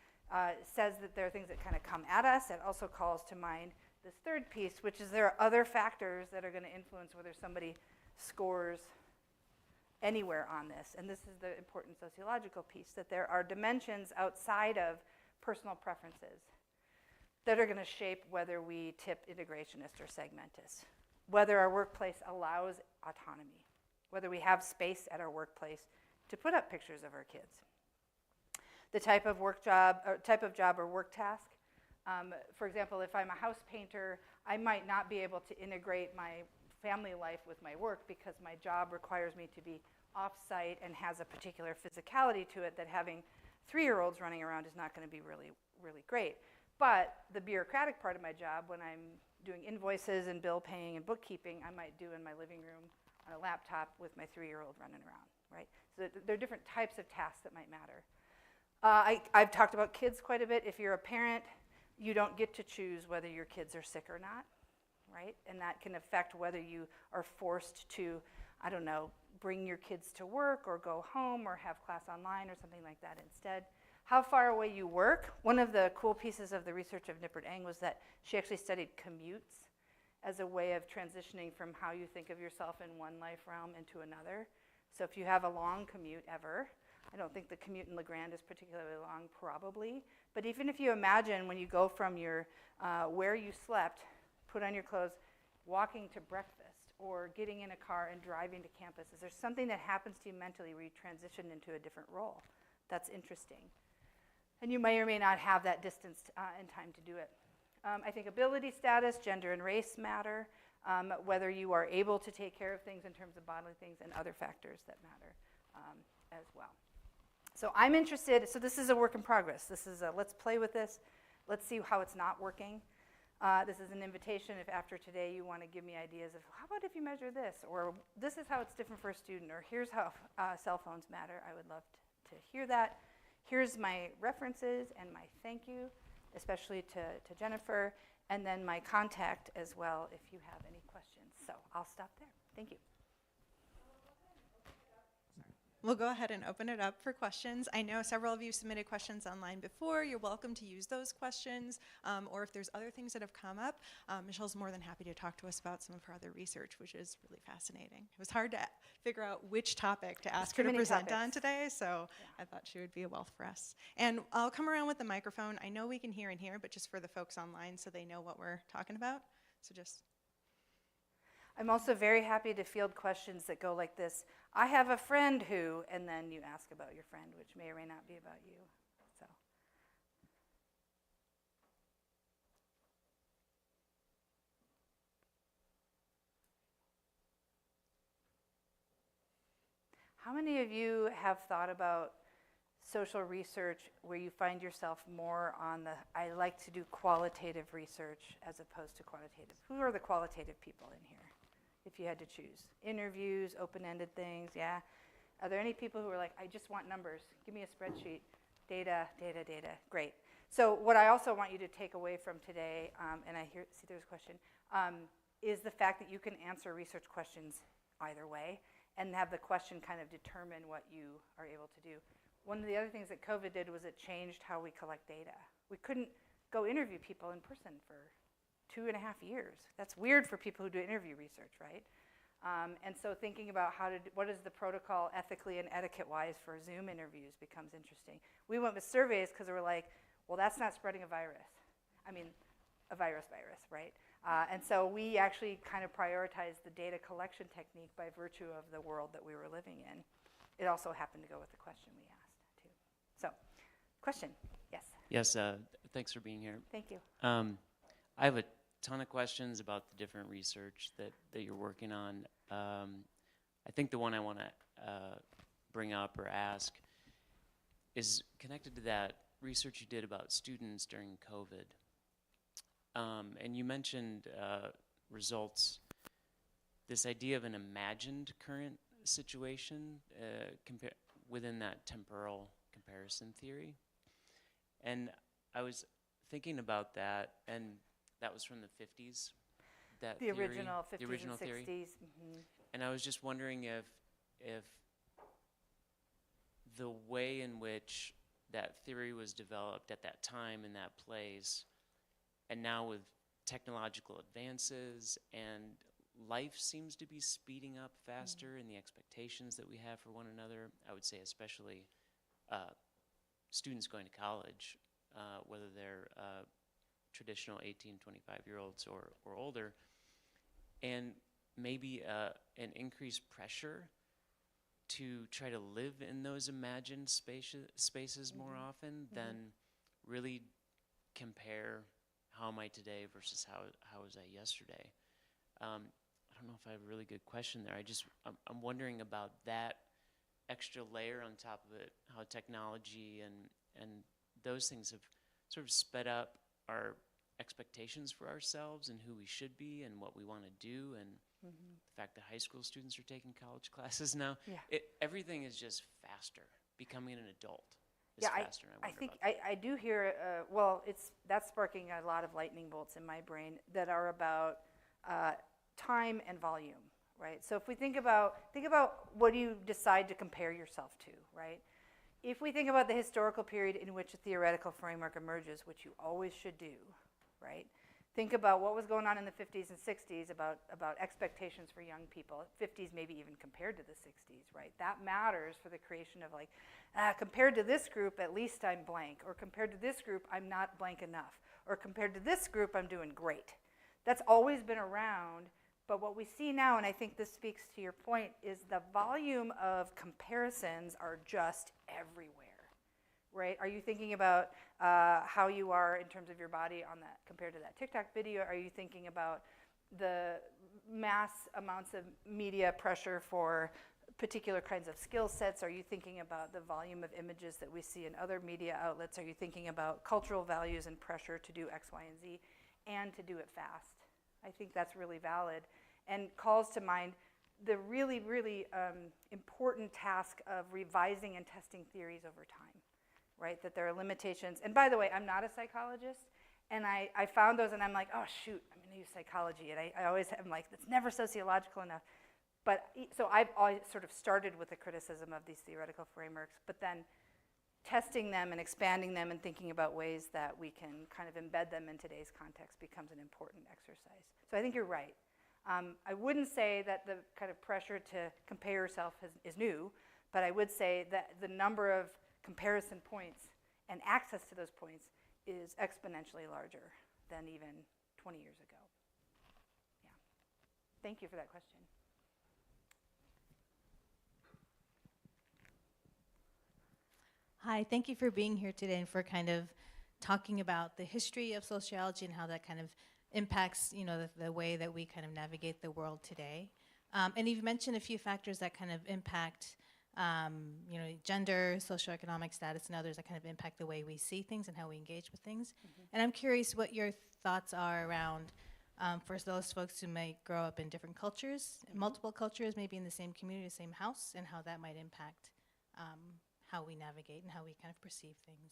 says that there are things that kind of come at us. It also calls to mind this third piece, which is there are other factors that are going to influence whether somebody scores anywhere on this. And this is the important sociological piece, that there are dimensions outside of personal preferences. that are going to shape whether we tip integrationist or segmentist, whether our workplace allows autonomy, whether we have space at our workplace to put up pictures of our kids. The type of job or work task. For example, if I'm a house painter, I might not be able to integrate my family life with my work because my job requires me to be off-site and has a particular physicality to it that having 3-year-olds running around is not going to be really, really great. But the bureaucratic part of my job, when I'm doing invoices and bill paying and bookkeeping, I might do in my living room on a laptop with my 3-year-old running around, right? So there are different types of tasks that might matter. I've talked about kids quite a bit. If you're a parent, you don't get to choose whether your kids are sick or not, right? And that can affect whether you are forced to, I don't know, bring your kids to work or go home or have class online or something like that instead. How far away you work. One of the cool pieces of the research of Nippert Eng was that she actually studied commutes as a way of transitioning from how you think of yourself in one life realm into another. So if you have a long commute ever, I don't think the commute in LeGrand is particularly long, probably. But even if you imagine when you go from your where you slept, put on your clothes, walking to breakfast, or getting in a car and driving to campus, is there something that happens to you mentally where you transition into a different role? That's interesting. And you may or may not have that distance and time to do it. I think ability status, gender and race matter, whether you are able to take care of things in terms of bodily things and other factors that matter as well. So I'm interested, so this is a work in progress. This is a, let's play with this. Let's see how it's not working. This is an invitation if after today you want to give me ideas of how about if you measure this, or this is how it's different for a student, or here's how cell phones matter. I would love to hear that. Here's my references and my thank you, especially to Jennifer, and then my contact as well if you have any questions. So I'll stop there. Thank you. We'll go ahead and open it up for questions. I know several of you submitted questions online before. You're welcome to use those questions, or if there's other things that have come up, Michelle's more than happy to talk to us about some of her other research, which is really fascinating. It was hard to figure out which topic to ask her to present on today, so yeah. I thought she would be a wealth for us. And I'll come around with the microphone. I know we can hear in here, but just for the folks online so they know what we're talking about. So just... I'm also very happy to field questions that go like this. I have a friend who, and then you ask about your friend, which may or may not be about you. So. How many of you have thought about social research where you find yourself more on the, I like to do qualitative research as opposed to quantitative? Who are the qualitative people in here? If you had to choose. Interviews, open-ended things, yeah. Are there any people who are like, I just want numbers, give me a spreadsheet, data, data, data, great. So what I also want you to take away from today, and I see there's a question, is the fact that you can answer research questions either way and have the question kind of determine what you are able to do. One of the other things that COVID did was it changed how we collect data. We couldn't go interview people in person for 2.5 years. That's weird for people who do interview research, right? And so thinking about what is the protocol ethically and etiquette-wise for Zoom interviews becomes interesting. We went with surveys because we were like, well, that's not spreading a virus. I mean, a virus, right? And so we actually kind of prioritized the data collection technique by virtue of the world that we were living in. It also happened to go with the question we asked, too. So, question, yes? Yes, thanks for being here. Thank you. I have a ton of questions about the different research that you're working on. I think the one I want to bring up or ask is connected to that research you did about students during COVID. And you mentioned results, this idea of an imagined current situation within that temporal comparison theory. And I was thinking about that, and that was from the 50s, that the theory, original 50s the original and 60s. Theory. Mm-hmm. And I was just wondering if the way in which that theory was developed at that time in that place, and now with technological advances, and life seems to be speeding up faster in the expectations that we have for one another, I would say especially students going to college, whether they're traditional 18, 25-year-olds or older, and maybe an increased pressure to try to live in those imagined spaces more often than really compare how am I today versus how was I yesterday. I don't know if I have a really good question there. I'm wondering about that extra layer on top of it, how technology and those things have sort of sped up our expectations for ourselves and who we should be and what we want to do, and the fact that high school students are taking college classes now. Yeah. Everything is just faster. Becoming an adult is Yeah, faster. And I wonder think about I do hear, well, that's sparking a lot of lightning bolts in my brain that are about time and volume, right? So if we think about what do you decide to compare yourself to, right? If we think about the historical period in which a theoretical framework emerges, which you always should do, right? Think about what was going on in the 50s and 60s about expectations for young people, 50s maybe even compared to the 60s, right? That matters for the creation of like, compared to this group, at least I'm blank, or compared to this group, I'm not blank enough, or compared to this group, I'm doing great. That's always been around, but what we see now, and I think this speaks to your point, is the volume of comparisons are just everywhere. Right? Are you thinking about how you are in terms of your body on that compared to that TikTok video? Are you thinking about the mass amounts of media pressure for particular kinds of skill sets? Are you thinking about the volume of images that we see in other media outlets? Are you thinking about cultural values and pressure to do X, Y, and Z and to do it fast? I think that's really valid and calls to mind the really, really important task of revising and testing theories over time. Right, that there are limitations. And by the way, I'm not a psychologist, and I found those, and I'm like, oh, shoot, I'm going to use psychology. And I always am like, it's never sociological enough. But so I've always sort of started with a criticism of these theoretical frameworks, but then testing them and expanding them and thinking about ways that we can kind of embed them in today's context becomes an important exercise. So I think you're right. I wouldn't say that the kind of pressure to compare yourself is new, but I would say that the number of comparison points and access to those points is exponentially larger than even 20 years ago. Yeah. Thank you for that question. Hi, thank you for being here today and for kind of talking about the history of sociology and how that kind of impacts, the way that we kind of navigate the world today. And you've mentioned a few factors that kind of impact gender, socioeconomic status, and others that kind of impact the way we see things and how we engage with things. And I'm curious what your thoughts are around, for those folks who might grow up in different cultures, multiple cultures, maybe in the same community, the same house, and how that might impact how we navigate and how we kind of perceive things.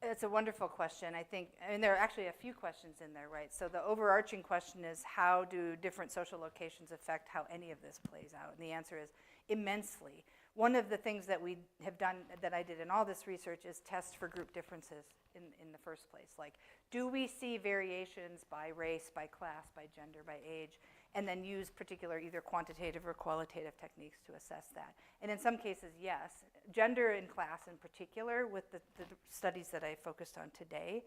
It's a wonderful question. I think, there are actually a few questions in there, right? So the overarching question is, how do different social locations affect how any of this plays out? And the answer is immensely. One of the things that we have done, that I did in all this research, is test for group differences in the first place. Like, do we see variations by race, by class, by gender, by age, and then use particular either quantitative or qualitative techniques to assess that? And in some cases, yes. Gender and class in particular, with the studies that I focused on today.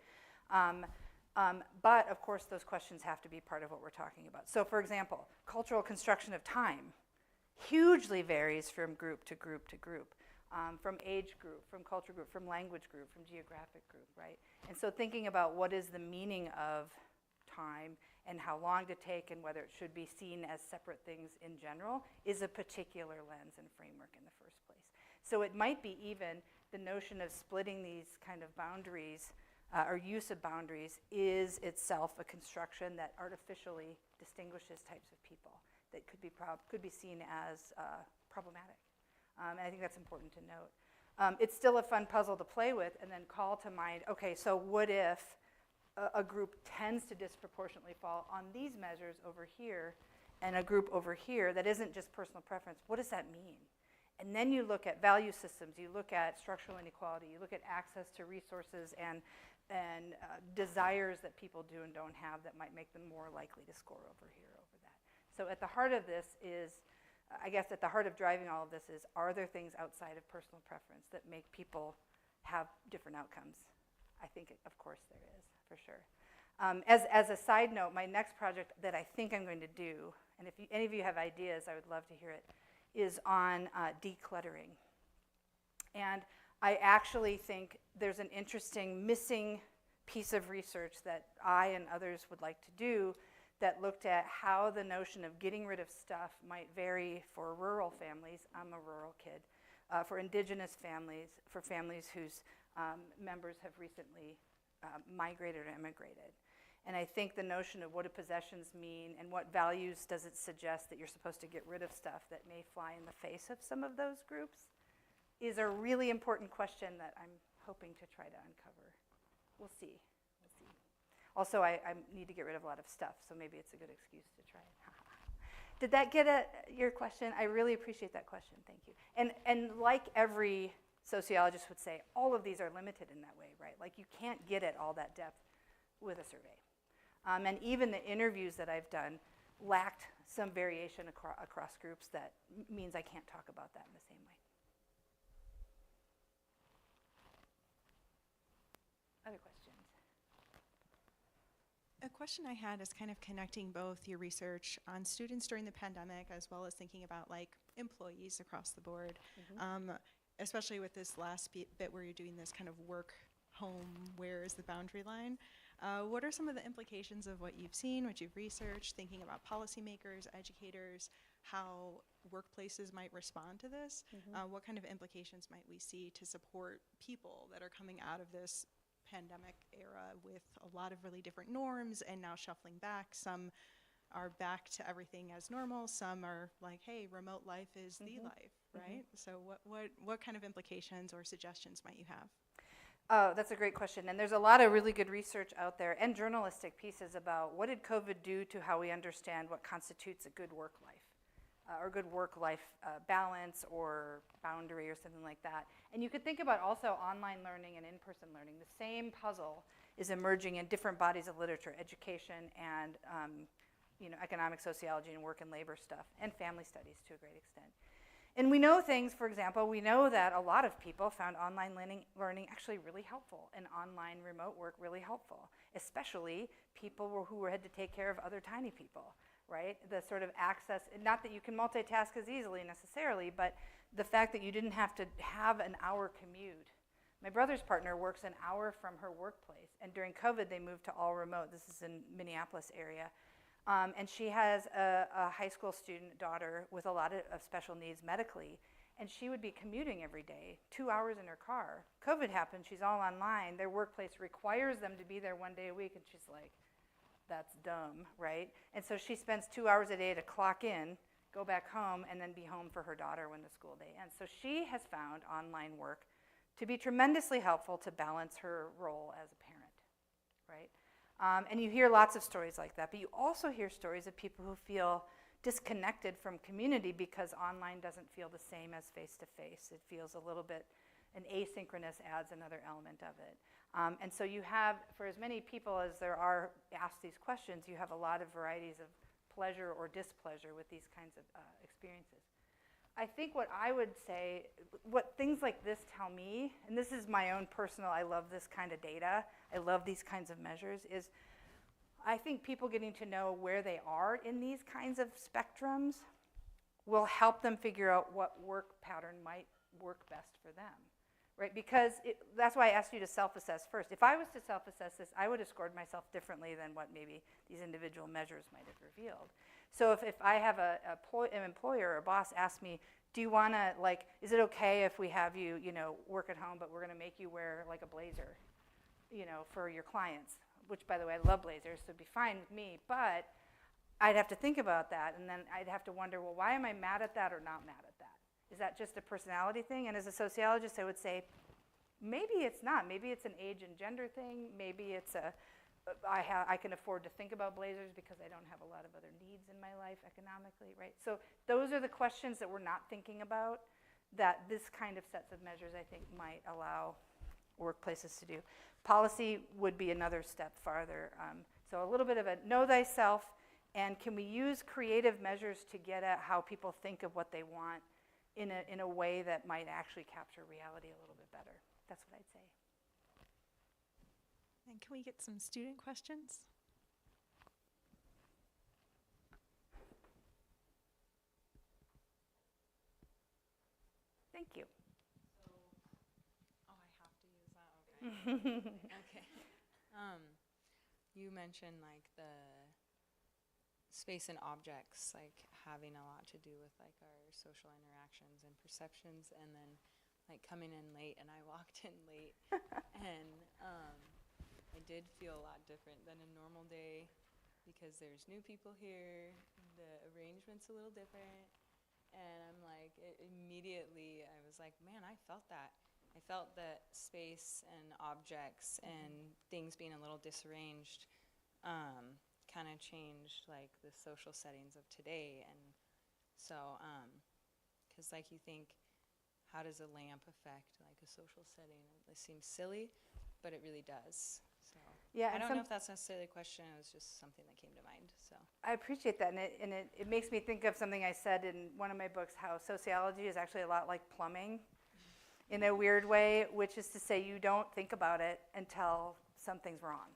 But of course, those questions have to be part of what we're talking about. So for example, cultural construction of time hugely varies from group to group to group, from age group, from culture group, from language group, from geographic group, right? And so thinking about what is the meaning of time and how long to take and whether it should be seen as separate things in general is a particular lens and framework in the first place. So it might be even the notion of splitting these kind of boundaries or use of boundaries is itself a construction that artificially distinguishes types of people that could be seen as problematic. And I think that's important to note. It's still a fun puzzle to play with and then call to mind, okay, so what if a group tends to disproportionately fall on these measures over here and a group over here that isn't just personal preference? What does that mean? And then you look at value systems, you look at structural inequality, you look at access to resources and desires that people do and don't have that might make them more likely to score over here, over that. So at the heart of this is, I guess at the heart of driving all of this is, are there things outside of personal preference that make people have different outcomes? I think, of course, there is, for sure. As a side note, my next project that I think I'm going to do, and if any of you have ideas, I would love to hear it, is on decluttering. And I actually think there's an interesting missing piece of research that I and others would like to do that looked at how the notion of getting rid of stuff might vary for rural families. I'm a rural kid. For indigenous families, for families whose members have recently migrated or immigrated. And I think the notion of what do possessions mean and what values does it suggest that you're supposed to get rid of stuff that may fly in the face of some of those groups is a really important question that I'm hoping to try to uncover. We'll see. We'll see. Also, I need to get rid of a lot of stuff, so maybe it's a good excuse to try it. Did that get at your question? I really appreciate that question. Thank you. And like every sociologist would say, all of these are limited in that way, right? Like you can't get at all that depth with a survey. And even the interviews that I've done lacked some variation across groups that means I can't talk about that in the same way. Other questions? A question I had is kind of connecting both your research on students during the pandemic as well as thinking about like employees across the board, especially with this last bit where you're doing this kind of work home, where is the boundary line? What are some of the implications of what you've seen, what you've researched, thinking about policymakers, educators, how workplaces might respond to this? What kind of implications might we see to support people that are coming out of this pandemic era with a lot of really different norms and now shuffling back? Some are back to everything as normal. Some are like, hey, remote life is the life, right? So what kind of implications or suggestions might you have? Oh, that's a great question. And there's a lot of really good research out there and journalistic pieces about what did COVID do to how we understand what constitutes a good work life or good work-life balance or boundary or something like that. And you could think about also online learning and in-person learning. The same puzzle is emerging in different bodies of literature, education and economic sociology and work and labor stuff, and family studies to a great extent. And we know things, for example, we know that a lot of people found online learning actually really helpful and online remote work really helpful, especially people who had to take care of other tiny people, right? The sort of access, not that you can multitask as easily necessarily, but the fact that you didn't have to have an hour commute. My brother's partner works an hour from her workplace, and during COVID they moved to all remote. This is in Minneapolis area. And she has a high school student daughter with a lot of special needs medically, and she would be commuting every day, 2 hours in her car. COVID happened, she's all online. Their workplace requires them to be there 1 day a week, and she's like, that's dumb, right? And so she spends 2 hours a day to clock in, go back home, and then be home for her daughter when the school day ends. So she has found online work to be tremendously helpful to balance her role as a parent, right? And you hear lots of stories like that, but you also hear stories of people who feel disconnected from community because online doesn't feel the same as face-to-face. It feels a little bit, an asynchronous adds another element of it. And so you have, for as many people as there are asked these questions, you have a lot of varieties of pleasure or displeasure with these kinds of experiences. I think what I would say, what things like this tell me, and this is my own personal, I love this kind of data, I love these kinds of measures, is I think people getting to know where they are in these kinds of spectrums will help them figure out what work pattern might work best for them, right? Because that's why I asked you to self-assess first. If I was to self-assess this, I would have scored myself differently than what maybe these individual measures might have revealed. So if I have an employer or a boss ask me, do you want to, like, is it okay if we have you, work at home, but we're going to make you wear like a blazer, for your clients, which, by the way, I love blazers, so it'd be fine with me, but I'd have to think about that, and then I'd have to wonder, well, why am I mad at that or not mad at that? Is that just a personality thing? And as a sociologist, I would say, maybe it's not. Maybe it's an age and gender thing. Maybe it's I can afford to think about blazers because I don't have a lot of other needs in my life economically, right? So those are the questions that we're not thinking about that this kind of sets of measures, I think, might allow workplaces to do. Policy would be another step farther. So a little bit of a know thyself, and can we use creative measures to get at how people think of what they want in a way that might actually capture reality a little bit better? That's what I'd say. And can we get some student questions? Thank you. Oh, I have to use that, okay. Okay. You mentioned like the space and objects like having a lot to do with like our social interactions and perceptions, and then like coming in late, and I walked in late and I did feel a lot different than a normal day because there's new people here, the arrangement's a little different, and I'm like, immediately I was like, man, I felt that. I felt that space and objects and things being a little disarranged kind of changed like the social settings of today. And so, because like you think, how does a lamp affect like a social setting? It seems silly, but it really does. So Yeah, I and don't know if that's necessarily a question. It was just something that came to mind. So I appreciate that, and it makes me think of something I said in one of my books, how sociology is actually a lot like plumbing in a weird way, which is to say you don't think about it until something's wrong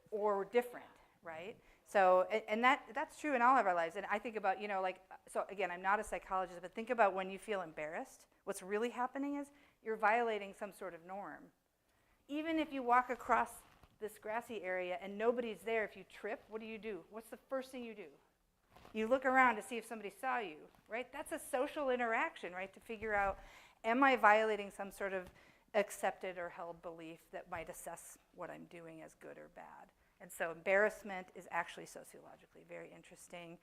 or different, right? So, and that's true in all of our lives. And I think about, like, so again, I'm not a psychologist, but think about when you feel embarrassed. What's really happening is you're violating some sort of norm. Even if you walk across this grassy area and nobody's there, if you trip, what do? What's the first thing you do? You look around to see if somebody saw you, right? That's a social interaction, right? To figure out, am I violating some sort of accepted or held belief that might assess what I'm doing as good or bad? And so embarrassment is actually sociologically very interesting.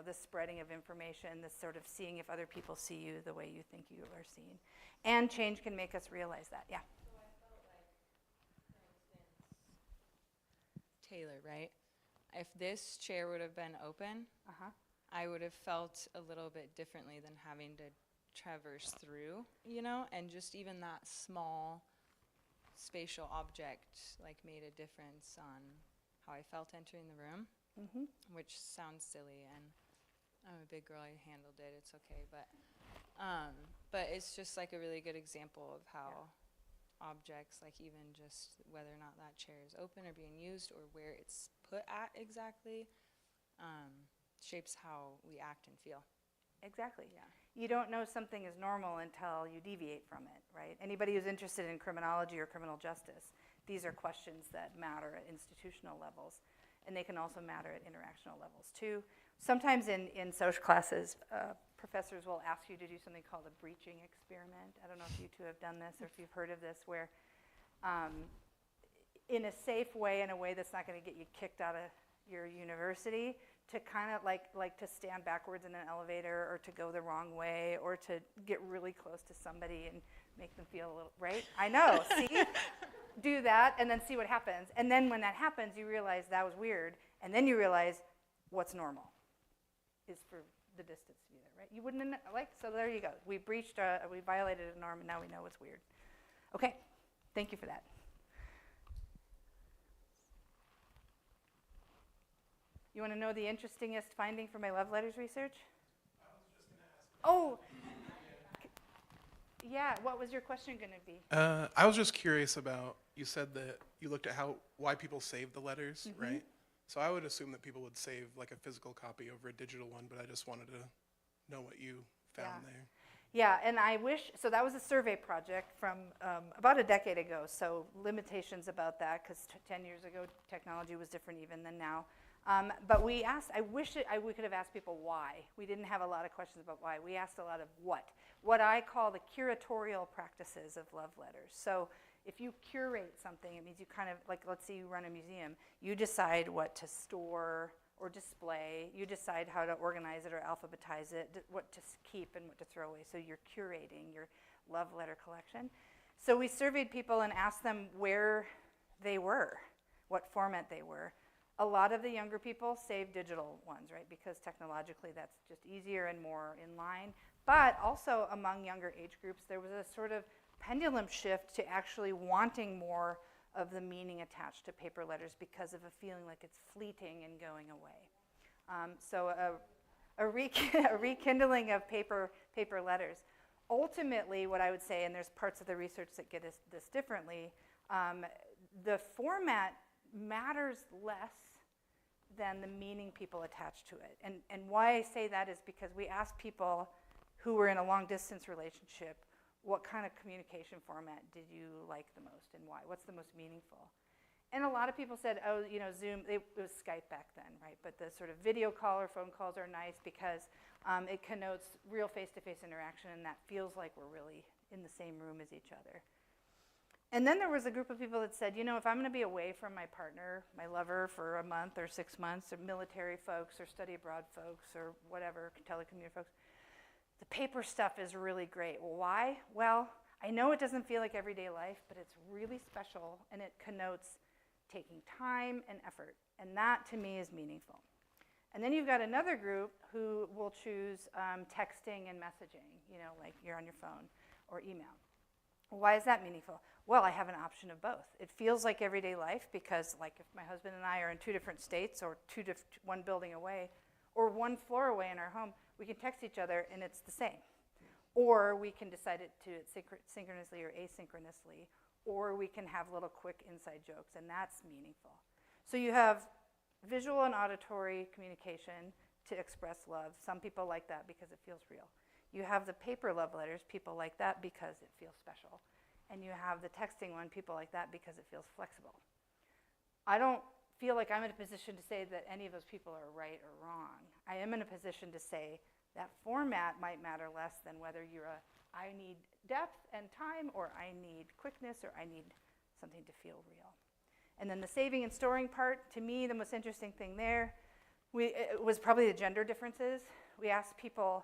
The spreading of information, this sort of seeing if other people see you the way you think you are seen. And change can make us realize that, yeah. So I felt like, for instance, Taylor, right? If this chair would have been open, I would have felt a little bit differently than having to traverse through, and just even that small spatial object like made a difference on how I felt entering the room, which sounds silly, and I'm a big girl, I handled it, it's okay, but it's just like a really good example of how objects, like even just whether or not that chair is open or being used or where it's put at exactly, shapes how we act and feel. Exactly. Yeah. You don't know something is normal until you deviate from it, right? Anybody who's interested in criminology or criminal justice, these are questions that matter at institutional levels, and they can also matter at interactional levels too. Sometimes in social classes, professors will ask you to do something called a breaching experiment. I don't know if you two have done this or if you've heard of this, where in a safe way, in a way that's not going to get you kicked out of your university, to kind of like to stand backwards in an elevator, or to go the wrong way, or to get really close to somebody and make them feel a little, right? I know, see? Do that and then see what happens. And then when that happens, you realize that was weird. And then you realize what's normal is for the distance to be there, right? You wouldn't have, so there you go. We we violated a norm, and now we know what's weird. Okay, thank you for that. You want to know the interestingest finding from my love letters research? I was just going to ask. Oh, yeah, what was your question going to be? I was just curious about, you said that you looked at why people save the letters, right? So I would assume that people would save like a physical copy over a digital one, but I just wanted to know what you found there. Yeah, and so that was a survey project from about a decade ago, so limitations about that, because 10 years ago, technology was different even than now. But we asked, we could have asked people why. We didn't have a lot of questions about why. We asked a lot of what I call the curatorial practices of love letters. So if you curate something, it means you kind of, like, let's say you run a museum, you decide what to store or display, you decide how to organize it or alphabetize it, what to keep and what to throw away. So you're curating your love letter collection. So we surveyed people and asked them where they were, what format they were. A lot of the younger people save digital ones, right? Because technologically that's just easier and more in line. But also among younger age groups, there was a sort of pendulum shift to actually wanting more of the meaning attached to paper letters because of a feeling like it's fleeting and going away. So a rekindling of paper letters. Ultimately, what I would say, and there's parts of the research that get this differently, the format matters less than the meaning people attach to it. And why I say that is because we asked people who were in a long-distance relationship, what kind of communication format did you like the most and why? What's the most meaningful? And a lot of people said, oh, Zoom, it was Skype back then, right? But the sort of video call or phone calls are nice because it connotes real face-to-face interaction, and that feels like we're really in the same room as each other. And then there was a group of people that said, if I'm going to be away from my partner, my lover, for a month or 6 months, or military folks or study abroad folks or whatever, telecommuter folks, the paper stuff is really great. Well, why? Well, I know it doesn't feel like everyday life, but it's really special, and it connotes taking time and effort. And that, to me, is meaningful. And then you've got another group who will choose texting and messaging, like you're on your phone, or email. Why is that meaningful? Well, I have an option of both. It feels like everyday life because, like, if my husband and I are in 2 different states or one building away or 1 floor away in our home, we can text each other and it's the same. Or we can decide it to synchronously or asynchronously, or we can have little quick inside jokes, and that's meaningful. So you have visual and auditory communication to express love. Some people like that because it feels real. You have the paper love letters, people like that because it feels special. And you have the texting one, people like that because it feels flexible. I don't feel like I'm in a position to say that any of those people are right or wrong. I am in a position to say that format might matter less than whether you're I need depth and time, or I need quickness, or I need something to feel real. And then the saving and storing part, to me, the most interesting thing there it was probably the gender differences. We asked people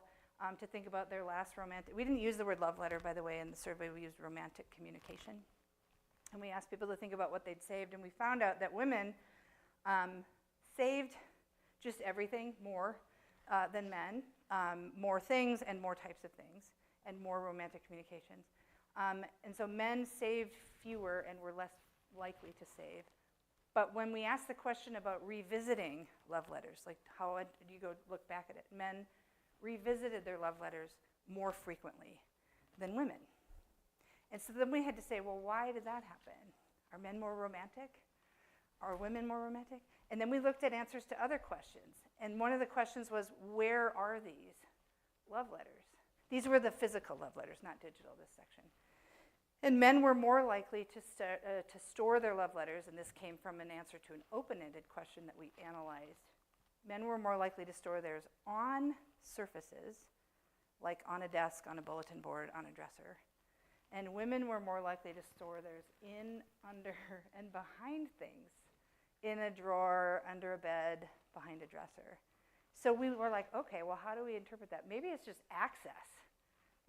to think about their last romantic, we didn't use the word love letter, by the way, in the survey, we used romantic communication. And we asked people to think about what they'd saved, and we found out that women saved just everything more than men, more things and more types of things, and more romantic communications. And so men saved fewer and were less likely to save. But when we asked the question about revisiting love letters, like how do you go look back at it, men revisited their love letters more frequently than women. And so then we had to say, well, why did that happen? Are men more romantic? Are women more romantic? And then we looked at answers to other questions. And one of the questions was, where are these love letters? These were the physical love letters, not digital, this section. And men were more likely to store their love letters, and this came from an answer to an open-ended question that we analyzed. Men were more likely to store theirs on surfaces, like on a desk, on a bulletin board, on a dresser. And women were more likely to store theirs in, under, and behind things, in a drawer, under a bed, behind a dresser. So we were like, okay, well, how do we interpret that? Maybe it's just access,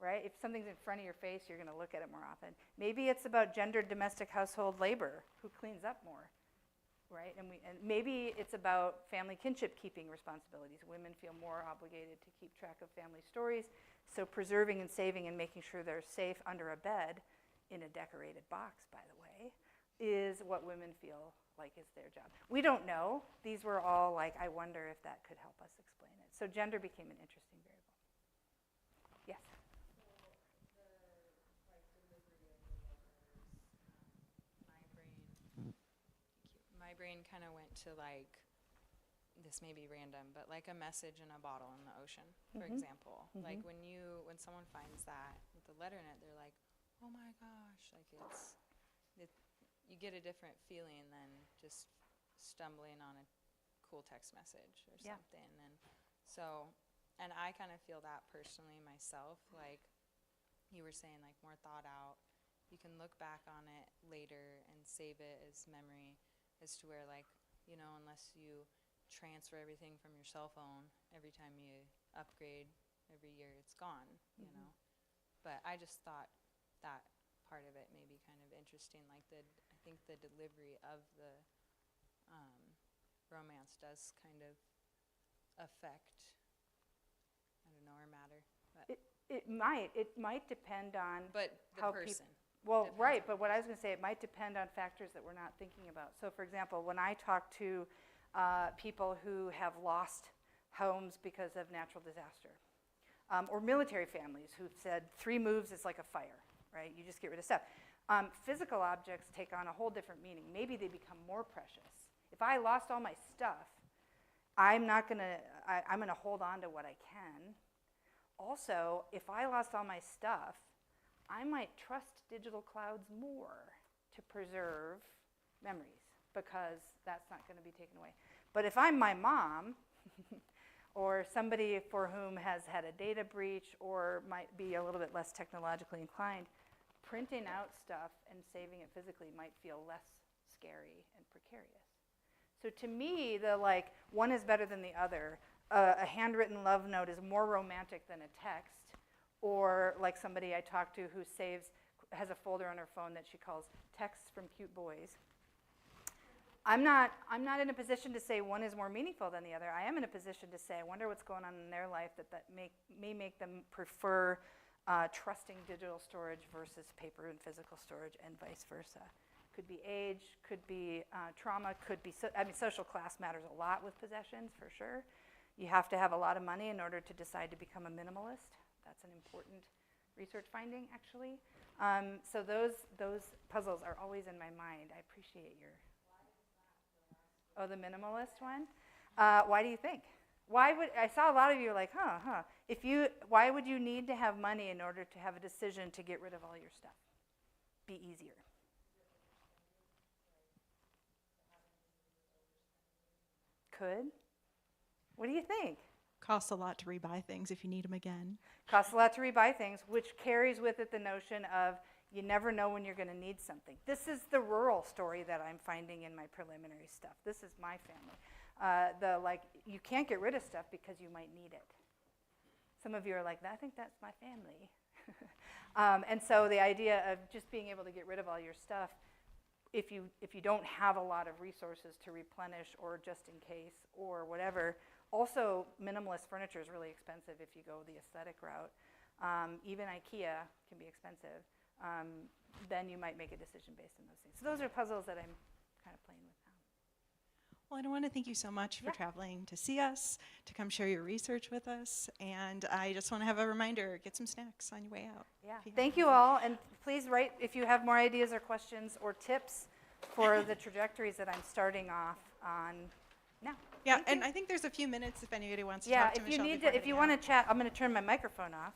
right? If something's in front of your face, you're going to look at it more often. Maybe it's about gendered domestic household labor, who cleans up more, right? And maybe it's about family kinship keeping responsibilities. Women feel more obligated to keep track of family stories, so preserving and saving and making sure they're safe under a bed, in a decorated box, by the way, is what women feel like is their job. We don't know. These were all like, I wonder if that could help us explain it. So gender became an interesting variable. Yes? My brain kind of went to this may be random, but like a message in a bottle in the ocean, for example. Like when someone finds that with the letter in it, they're like, oh my gosh, like you get a different feeling than just stumbling on a cool text message or something. And so, and I kind of feel that personally myself, like you were saying, like more thought out. You can look back on it later and save it as memory, as to where, like, unless you transfer everything from your cell phone every time you upgrade every year, it's gone, you know. But I just thought that part of it may be kind of interesting. Like I think the delivery of the romance does kind of affect, I don't know, or matter. But It might depend on but the how person. Well, Depends right, on but what I was going to say, it might depend on factors that we're not thinking about. So, for example, when I talk to people who have lost homes because of natural disaster, or military families who've said 3 moves is like a fire, right? You just get rid of stuff. Physical objects take on a whole different meaning. Maybe they become more precious. If I lost all my stuff, I'm going to hold on to what I can. Also, if I lost all my stuff, I might trust digital clouds more to preserve memories because that's not going to be taken away. But if I'm my mom or somebody for whom has had a data breach or might be a little bit less technologically inclined, printing out stuff and saving it physically might feel less scary and precarious. So to me, the one is better than the other. A handwritten love note is more romantic than a text, or like somebody I talked to who has a folder on her phone that she calls texts from cute boys. I'm not in a position to say one is more meaningful than the other. I am in a position to say, I wonder what's going on in their life that may make them prefer trusting digital storage versus paper and physical storage, and vice versa. Could be age, could be trauma, could be, social class matters a lot with possessions, for sure. You have to have a lot of money in order to decide to become a minimalist. That's an important research finding, actually. So those puzzles are always in my mind. I appreciate your... Oh, the minimalist one? Why do you think? I saw a lot of you like, why would you need to have money in order to have a decision to get rid of all your stuff? Be easier. Could? What do you think? Costs a lot to rebuy things if you need them again. Costs a lot to rebuy things, which carries with it the notion of you never know when you're going to need something. This is the rural story that I'm finding in my preliminary stuff. This is my family. You can't get rid of stuff because you might need it. Some of you are like, I think that's my family. And so the idea of just being able to get rid of all your stuff, if you don't have a lot of resources to replenish or just in case or whatever. Also, minimalist furniture is really expensive if you go the aesthetic route. Even IKEA can be expensive. Then you might make a decision based on those things. So those are puzzles that I'm kind of playing with now. Well, I want to thank you so much for traveling to see us, to come share your research with us. And I just want to have a reminder, get some snacks on your way out. Yeah, thank you all. And please write if you have more ideas or questions or tips for the trajectories that I'm starting off on now. Yeah, Thank and you. I think there's a few minutes if anybody wants to talk to Michelle. If you want to chat, I'm going to turn my microphone off.